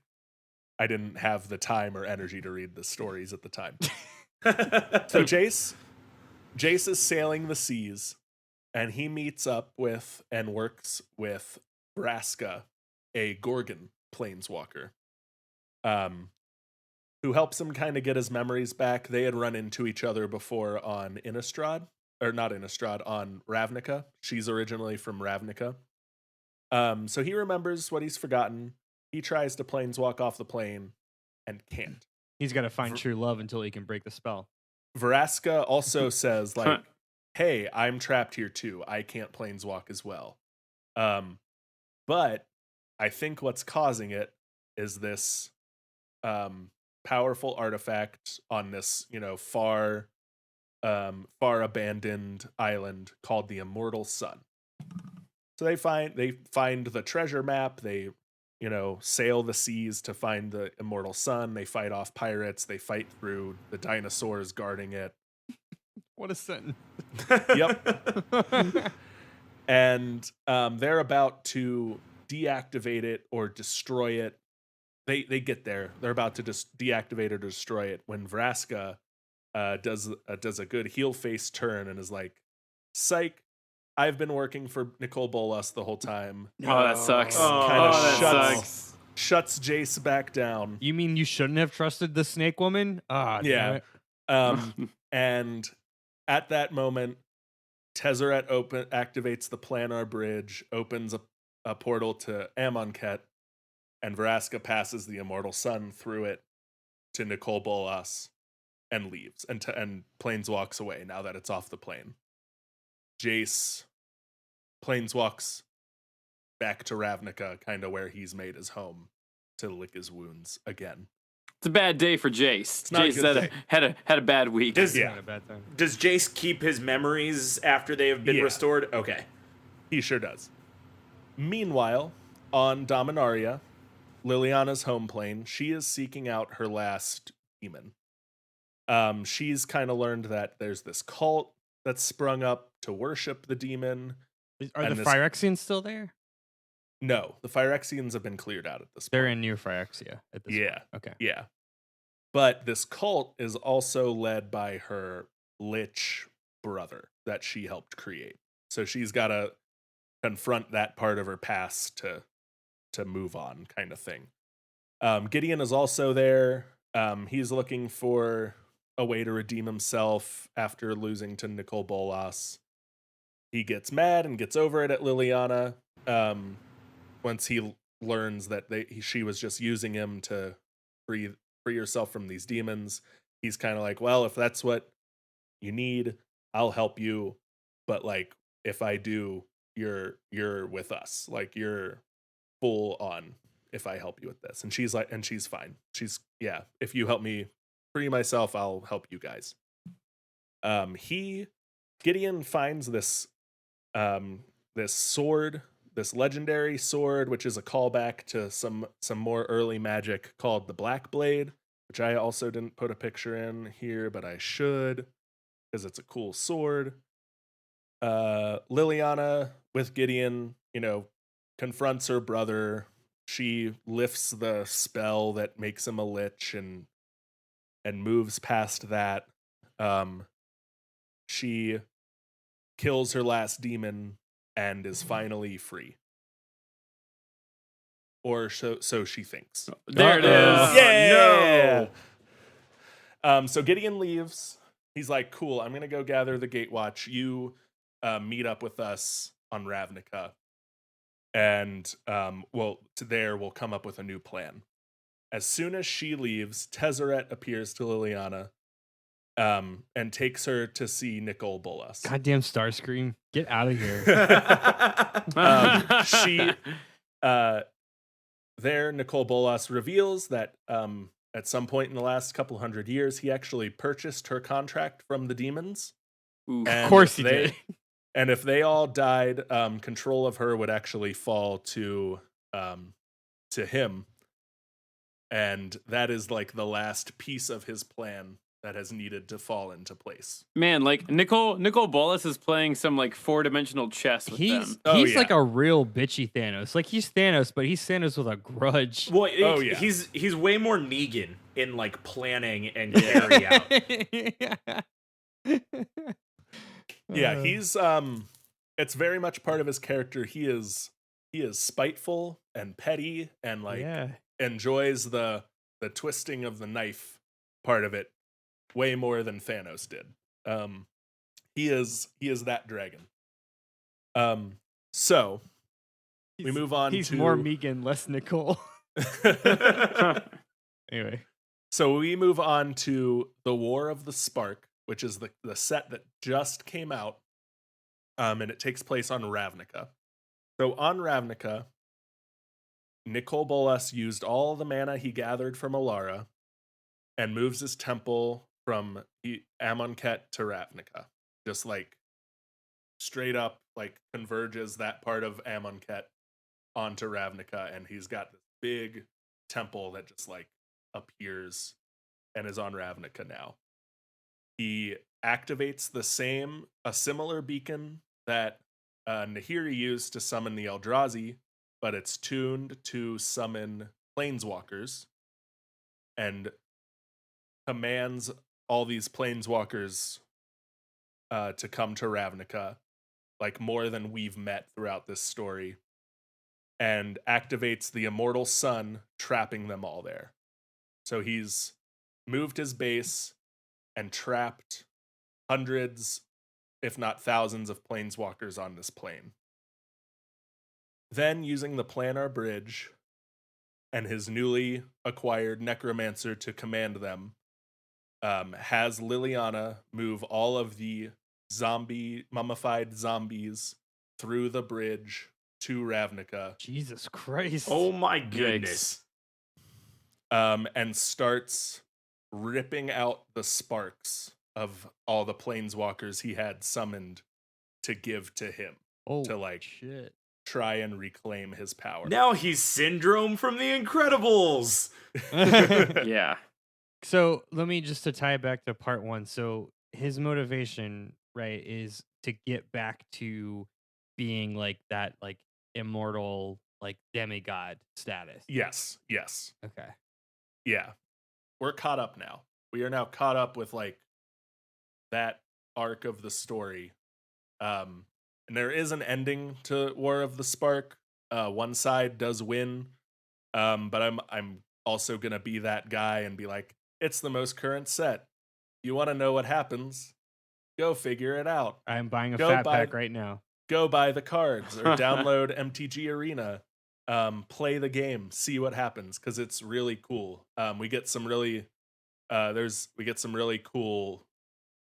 I didn't have the time or energy to read the stories at the time. So Jace is sailing the seas, and he meets up with and works with Vraska, a Gorgon planeswalker, who helps him kind of get his memories back. They had run into each other before on Innistrad, or not Innistrad, on Ravnica. She's originally from Ravnica. So he remembers what he's forgotten. He tries to planeswalk off the plane and can't. He's got to find true love until he can break the spell. Vraska also says, like, hey, I'm trapped here too. I can't planeswalk as well. But I think what's causing it is this powerful artifact on this, far abandoned island called the Immortal Sun. So they find the treasure map. They, sail the seas to find the Immortal Sun. They fight off pirates. They fight through the dinosaurs guarding it. What a sentence. Yep. And they're about to deactivate it or destroy it. They get there. They're about to just deactivate or destroy it when Vraska does a good heel face turn and is like, "Psych, I've been working for Nicole Bolas the whole time." Oh, that sucks. Kinda Sucks. Shuts Jace back down. You mean you shouldn't have trusted the snake woman? Ah, damn Yeah. it. And at that moment, Tezzeret activates the planar bridge, opens a portal to Amonkhet, and Vraska passes the Immortal Sun through it to Nicole Bolas and leaves and planeswalks away now that it's off the plane. Jace planeswalks back to Ravnica, kind of where he's made his home, to lick his wounds again. It's a bad day for Jace. not a Jace good day. had a bad week. Does, Yeah. Not a bad time. does Jace keep his memories after they have been Yeah. restored? Okay. He sure does. Meanwhile, on Dominaria, Liliana's home plane, she is seeking out her last demon. She's kind of learned that there's this cult that's sprung up to worship the demon. Are And the this- Phyrexians still there? No, the Phyrexians have been cleared out at this point. They're in New Phyrexia at this Yeah. point. Okay. Yeah. But this cult is also led by her lich brother that she helped create. So she's got to confront that part of her past to move on, kind of thing. Gideon is also there. He's looking for a way to redeem himself after losing to Nicole Bolas. He gets mad and gets over it at Liliana once he learns that she was just using him to free yourself from these demons. He's kind of like, well, if that's what you need, I'll help you. But like, if I do, you're with us. Like, you're full on if I help you with this. And she's like, and she's fine. She's, yeah, if you help me free myself, I'll help you guys. Gideon finds this sword, this legendary sword, which is a callback to some more early magic called the Black Blade, which I also didn't put a picture in here, but I should, because it's a cool sword. Liliana with Gideon, confronts her brother. She lifts the spell that makes him a lich and moves past that. She kills her last demon and is finally free. Or so she thinks. There it is. Yeah. So Gideon leaves. He's like, cool, I'm going to go gather the Gatewatch. You meet up with us on Ravnica. And we'll come up with a new plan. As soon as she leaves, Tezzeret appears to Liliana and takes her to see Nicol Bolas. Goddamn Starscream. Get out of here. There, Nicol Bolas reveals that at some point in the last couple hundred years, he actually purchased her contract from the demons. Of course he did. And if they all died, control of her would actually fall to him. And that is like the last piece of his plan that has needed to fall into place. Man, like Nicol Bolas is playing some like 4-dimensional chess with them. He's like a real bitchy Thanos. Like he's Thanos, but he's Thanos with a grudge. Well, he's way more Negan in like planning and carry out. Yeah, he's it's very much part of his character. He is spiteful and petty and enjoys the twisting of the knife part of it way more than Thanos did. He is that dragon. So we move on. He's to more Megan, less Nicole. Anyway, so we move on to the War of the Spark, which is the set that just came out, and it takes place on Ravnica. So on Ravnica, Nicol Bolas used all the mana he gathered from Alara and moves his temple from Amonkhet to Ravnica. Just like straight up like converges that part of Amonkhet onto Ravnica, and he's got this big temple that just like appears and is on Ravnica now. He activates a similar beacon that Nahiri used to summon the Eldrazi, but it's tuned to summon planeswalkers and commands all these planeswalkers to come to Ravnica, like more than we've met throughout this story, and activates the immortal sun, trapping them all there. So he's moved his base and trapped hundreds, if not thousands, of planeswalkers on this plane. Then, using the planar bridge and his newly acquired necromancer to command them, has Liliana move all of the mummified zombies through the bridge to Ravnica. Jesus Christ. Oh my goodness. And starts ripping out the sparks of all the planeswalkers he had summoned to give to him. Shit. Try and reclaim his power. Now he's Syndrome from The Incredibles. Yeah. So let me just to tie it back to part one. So his motivation, right, is to get back to being like that, like immortal, like demigod status. Yes. Okay. Yeah. We're caught up now. We are now caught up with like that arc of the story. And there is an ending to War of the Spark. One side does win. But I'm also gonna be that guy and be like, it's the most current set. You want to know what happens? Go figure it out. I'm buying a fat pack right now. Go buy the cards or download MTG Arena. Play the game, see what happens, because it's really cool. We get some really cool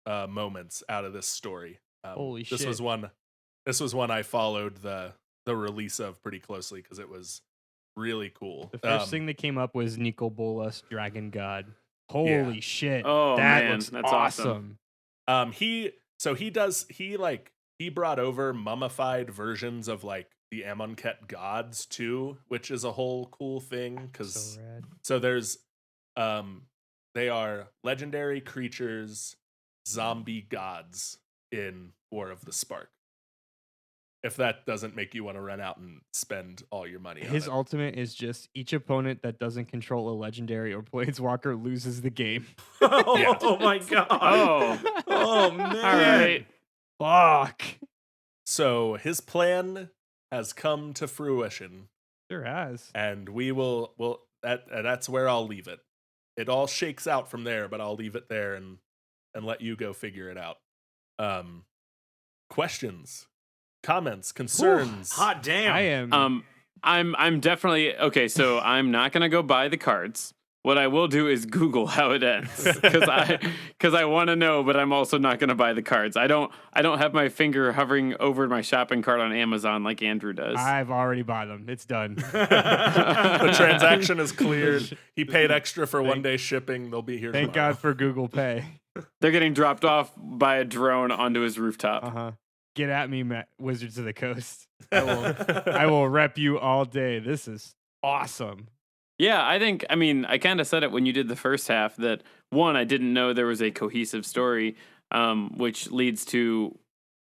moments out of this story. Holy shit! This was one I followed the release of pretty closely because it was really cool. The first thing that came up was Nicol Bolas, Dragon God. Holy shit! Oh that man, looks that's awesome. He brought over mummified versions of like the Amonkhet gods too, which is a whole cool thing because so there's they are legendary creatures, zombie gods in War of the Spark. if that doesn't make you want to run out and spend all your money His on it. ultimate is just each opponent that doesn't control a legendary or planeswalker loses the game. Oh my god. Oh man. All right. Fuck. So his plan has come to fruition, Sure has. and that's where I'll leave it. It all shakes out from there, but I'll leave it there and let you go figure it out. Questions, comments, concerns. Hot damn. I am. I'm definitely okay. So I'm not gonna go buy the cards. What I will do is Google how it ends because I want to know, but I'm also not gonna buy the cards. I don't have my finger hovering over my shopping cart on Amazon like Andrew does. I've already bought them. It's done. The transaction is cleared. He paid extra for 1 day shipping. They'll be here Thank tomorrow. God for Google Pay. They're getting dropped off by a drone onto his rooftop. Uh-huh. Get at me, Wizards of the Coast. I will rep you all day. This is awesome. Yeah, I kind of said it when you did the first half that one, I didn't know there was a cohesive story, which leads to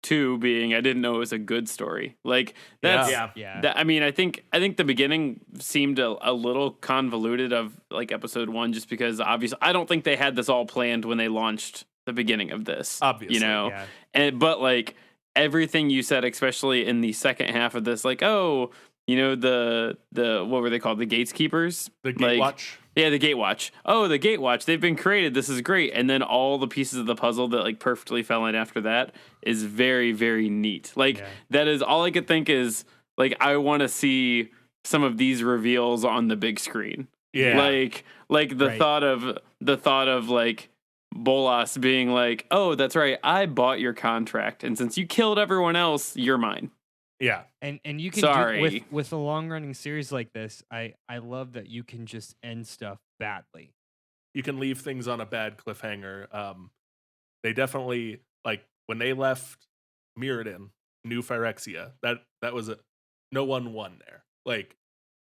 two being I didn't know it was a good story. Like that's Yeah. That, I think the beginning seemed a little convoluted of like episode 1 just because obviously I don't think they had this all planned when they launched the beginning of this. Obviously, you know, Yeah. but like everything you said, especially in the second half of this, like you know, the what were they called? The Gateskeepers? The Gatewatch. Yeah, the Gatewatch. Oh, the Gatewatch. They've been created. This is great. And then all the pieces of the puzzle that like perfectly fell in after that is very, very neat. Like that is all I could think is like I want to see some of these reveals on the big screen. Yeah. Like the thought of like Bolas being like, "Oh, that's right. I bought your contract, and since you killed everyone else, you're mine." Yeah. And you can Sorry. with a long running series like this, I love that you can just end stuff badly. You can leave things on a bad cliffhanger. They definitely like when they left Mirrodin, New Phyrexia. That was no one won there. Like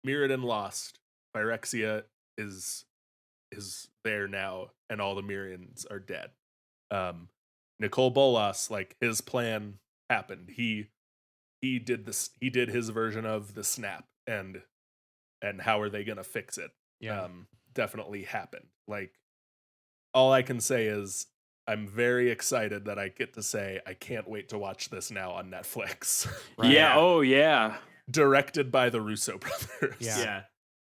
Mirrodin lost. Phyrexia is there now, and all the Mirians are dead. Nicole Bolas, like his plan happened. He did this. He did his version of the snap, and how are they gonna fix it? Yeah. Definitely happened. Like all I can say is I'm very excited that I get to say I can't wait to watch this now on Netflix. Right. Yeah. Oh, yeah. Directed by the Russo brothers. Yeah.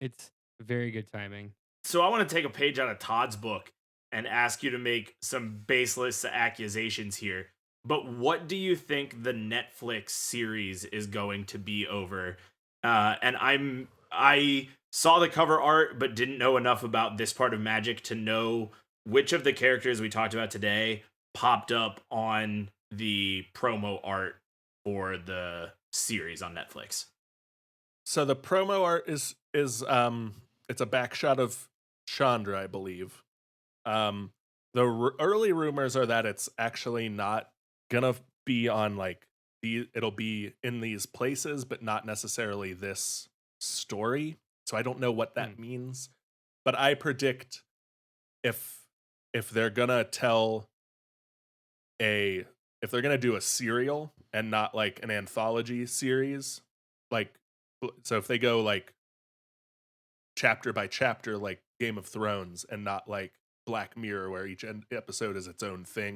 It's very good timing. So I want to take a page out of Todd's book and ask you to make some baseless accusations here. But what do you think the Netflix series is going to be over? And I saw the cover art, but didn't know enough about this part of Magic to know which of the characters we talked about today popped up on the promo art for the series on Netflix. So the promo art is it's a back shot of Chandra, I believe. The early rumors are that it's actually not gonna be on like it'll be in these places, but not necessarily this story. So I don't know what that means, but I predict if they're gonna if they're gonna do a serial and not like an anthology series, like so if they go like chapter by chapter like Game of Thrones and not like Black Mirror where each episode is its own thing,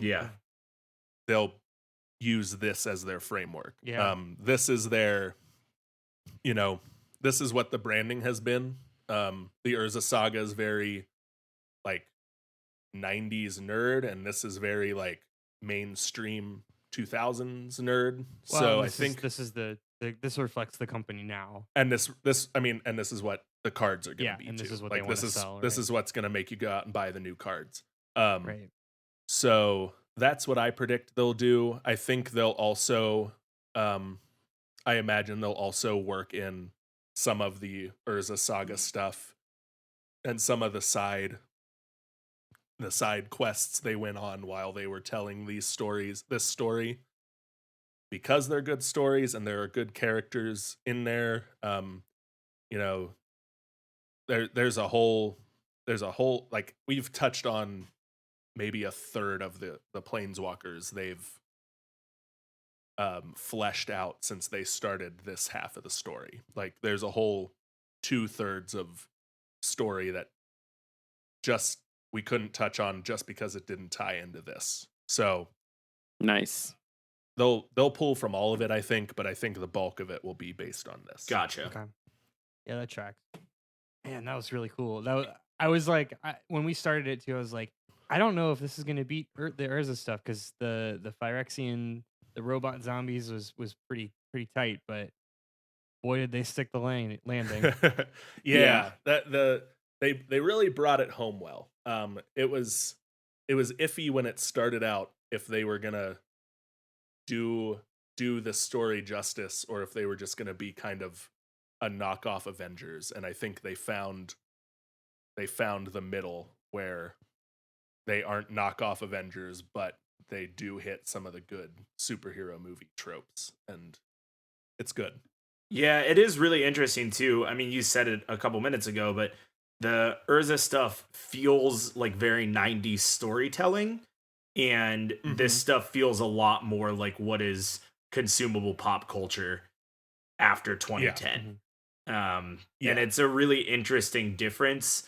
they'll use this as their framework. This is their, this is what the branding has been. The Urza Saga is very like 90s nerd, and this is very like mainstream 2000s nerd. Well, so I think this reflects the company now. And this is what the cards are going to be. And too. this is what like they want this to is sell. this is what's going to make you go out and buy the new cards. Right. So that's what I predict they'll do. I think they'll also, I imagine they'll also work in some of the Urza Saga stuff and some of the side quests they went on while they were telling this story, because they're good stories and there are good characters in there. There's a whole like we've touched on maybe a third of the planeswalkers they've fleshed out since they started this half of the story. Like there's a whole 2/3 of story that just we couldn't touch on just because it didn't tie into this. So Nice. they'll pull from all of it, I think, but I think the bulk of it will be based on this. Gotcha. Okay. Yeah, that tracks. Man, that was really cool. I was like, when we started it too, I was like, I don't know if this is gonna beat the Urza stuff because the Phyrexian, the robot zombies was pretty tight, but boy did they stick the landing. Yeah, that they really brought it home well. It was iffy when it started out if they were gonna do the story justice or if they were just gonna be kind of a knockoff Avengers, and I think they found the middle where they aren't knockoff Avengers, but they do hit some of the good superhero movie tropes, and it's good. Yeah, it is really interesting too. I mean, you said it a couple minutes ago, but the Urza stuff feels like very 90s storytelling, and this stuff feels a lot more like what is consumable pop culture after 2010. And it's a really interesting difference.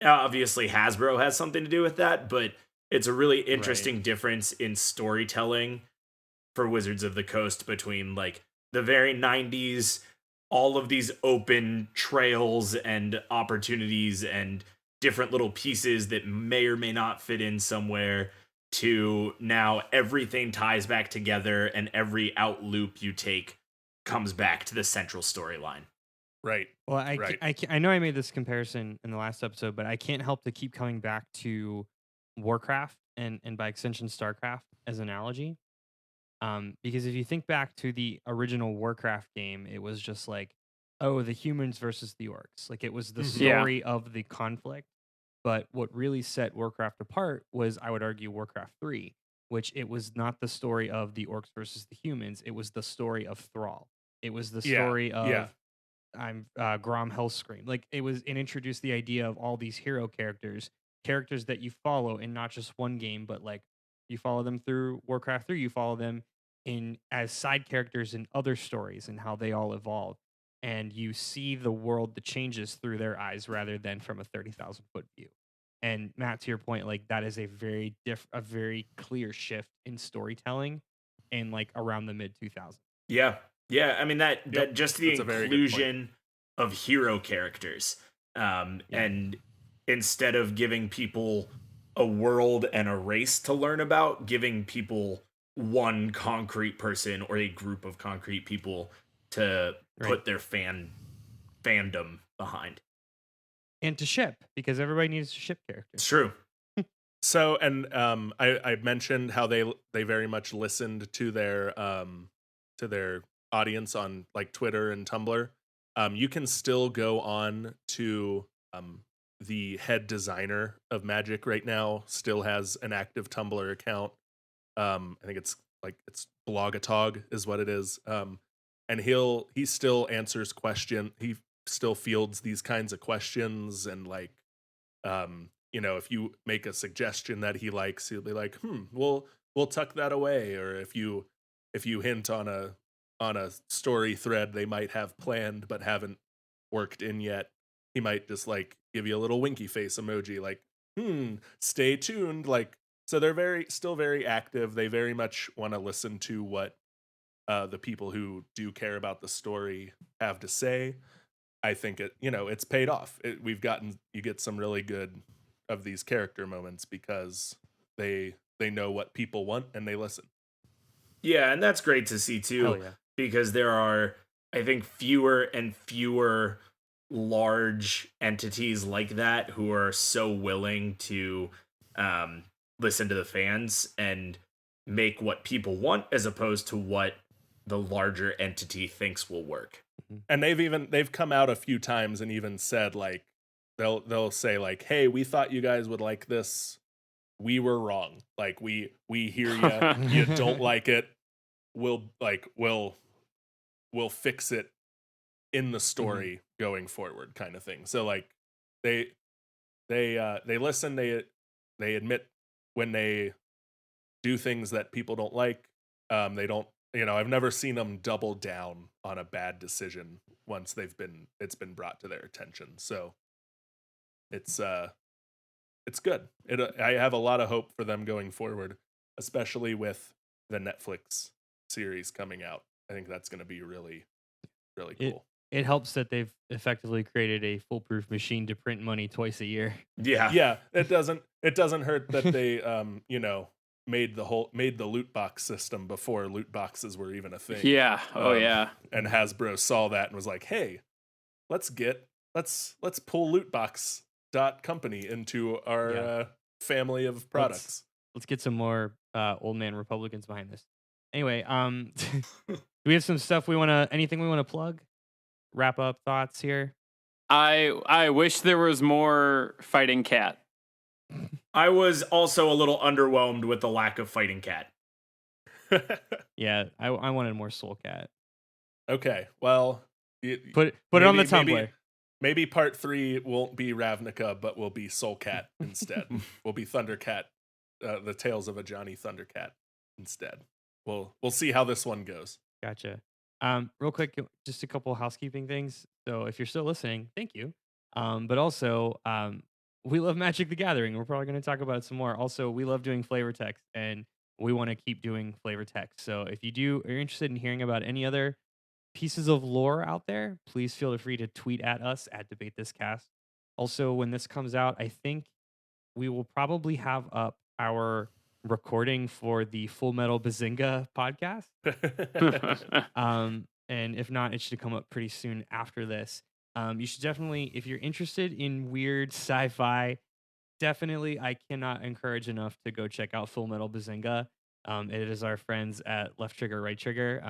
Obviously, Hasbro has something to do with that, but it's a really interesting difference in storytelling for Wizards of the Coast between like the very 90s, all of these open trails and opportunities and different little pieces that may or may not fit in somewhere, to now everything ties back together and every out loop you take comes back to the central storyline. Right. Well, I know I made this comparison in the last episode, but I can't help to keep coming back to Warcraft and by extension StarCraft as an analogy. Because if you think back to the original Warcraft game, it was just like, oh, the humans versus the orcs. Like it was the story of the conflict. But what really set Warcraft apart was, I would argue, Warcraft 3, which it was not the story of the orcs versus the humans. It was the story of Thrall. It was the story of Grom Hellscream. Like it introduced the idea of all these hero characters that you follow in not just one game, but like you follow them through Warcraft 3, you follow them in as side characters in other stories and how they all evolve. And you see the world, the changes through their eyes rather than from a 30,000 foot view. And Matt, to your point, like that is a very clear shift in storytelling in like around the mid 2000s. Yeah. I mean that just the inclusion of hero characters, and instead of giving people a world and a race to learn about, giving people one concrete person or a group of concrete people to put their fandom behind. And to ship, because everybody needs to ship characters. It's true. So, and I mentioned how they very much listened to their audience on like Twitter and Tumblr. You can still go on to the head designer of Magic right now still has an active Tumblr account. I think it's Blogatog is what it is. And he still answers questions. He still fields these kinds of questions, and like if you make a suggestion that he likes, he'll be like, we'll tuck that away. Or if you hint on a story thread they might have planned but haven't worked in yet, he might just like give you a little winky face emoji, like, stay tuned. Like, so they're still very active. They very much want to listen to what the people who do care about the story have to say. I think it's paid off. You get some really good of these character moments because they know what people want and they listen. Yeah, and that's great to see too, because there are, I think, fewer and fewer large entities like that who are so willing to listen to the fans and make what people want as opposed to what the larger entity thinks will work. And they've come out a few times and even said like they'll say like, hey, we thought you guys would like this, we were wrong, like we hear you, you don't like it, we'll fix it in the story going forward, kind of thing. So like they listen, they admit when they do things that people don't like. They don't I've never seen them double down on a bad decision once it's been brought to their attention. So it's good. I have a lot of hope for them going forward, especially with the Netflix series coming out. I think that's going to be really, really cool. It helps that they've effectively created a foolproof machine to print money twice a year. Yeah. It doesn't hurt that they made the loot box system before loot boxes were even a thing. Yeah. Yeah. And Hasbro saw that and was like, "Hey, let's pull lootbox.company into our family of products. Let's get some more old man Republicans behind this." Anyway, do we have some stuff anything we want to plug? Wrap up thoughts here. I wish there was more fighting cat. I was also a little underwhelmed with the lack of fighting cat. Yeah, I wanted more soul cat. Okay, well, put it on the Tumblr. Maybe part 3 won't be Ravnica, but will be Soul Cat instead. Will be Thundercat, the Tales of a Johnny Thundercat instead. We'll see how this one goes. Gotcha. Real quick, just a couple housekeeping things. So if you're still listening, thank you. But also, we love Magic the Gathering. We're probably going to talk about it some more. Also, we love doing flavor text, and we want to keep doing flavor text. So if you are interested in hearing about any other pieces of lore out there, please feel free to tweet at us at DebateThisCast. Also, when this comes out, I think we will probably have up our recording for the Full Metal Bazinga podcast. And if not, it should come up pretty soon after this. You should definitely, if you're interested in weird sci-fi, definitely, I cannot encourage enough to go check out Full Metal Bazinga. It is our friends at Left Trigger, Right Trigger,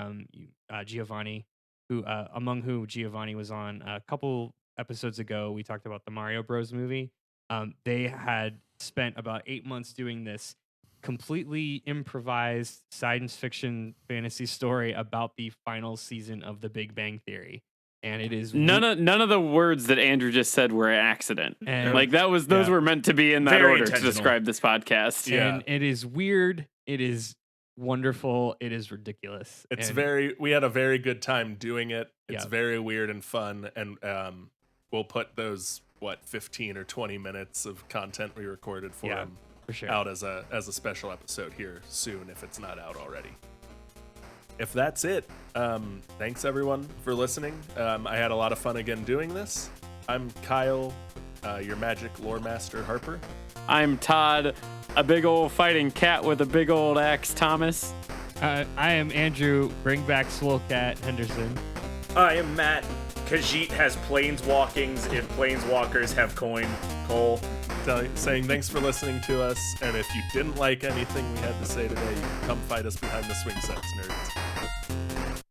Giovanni, among who Giovanni was on a couple episodes ago. We talked about the Mario Bros. Movie. They had spent about 8 months doing this completely improvised science fiction fantasy story about the final season of The Big Bang Theory. And it is none of the words that Andrew just said were an accident. And like those were meant to be in that Very order to describe this podcast. Yeah. And it is weird. It is wonderful. It is ridiculous. We had a very good time doing it. It's Yeah. very weird and fun. And we'll put those 15 or 20 minutes of content we recorded for them for sure out as a special episode here soon if it's not out already. If that's it, thanks everyone for listening. I had a lot of fun again doing this. I'm Kyle, your magic lore master Harper. I'm Todd, a big old fighting cat with a big old axe Thomas. I am Andrew, bring back Swole Cat Henderson. I am Matt. Khajiit has planeswalkings if planeswalkers have coin. Cole. Saying thanks for listening to us, and if you didn't like anything we had to say today, you can come fight us behind the swing sets, nerds.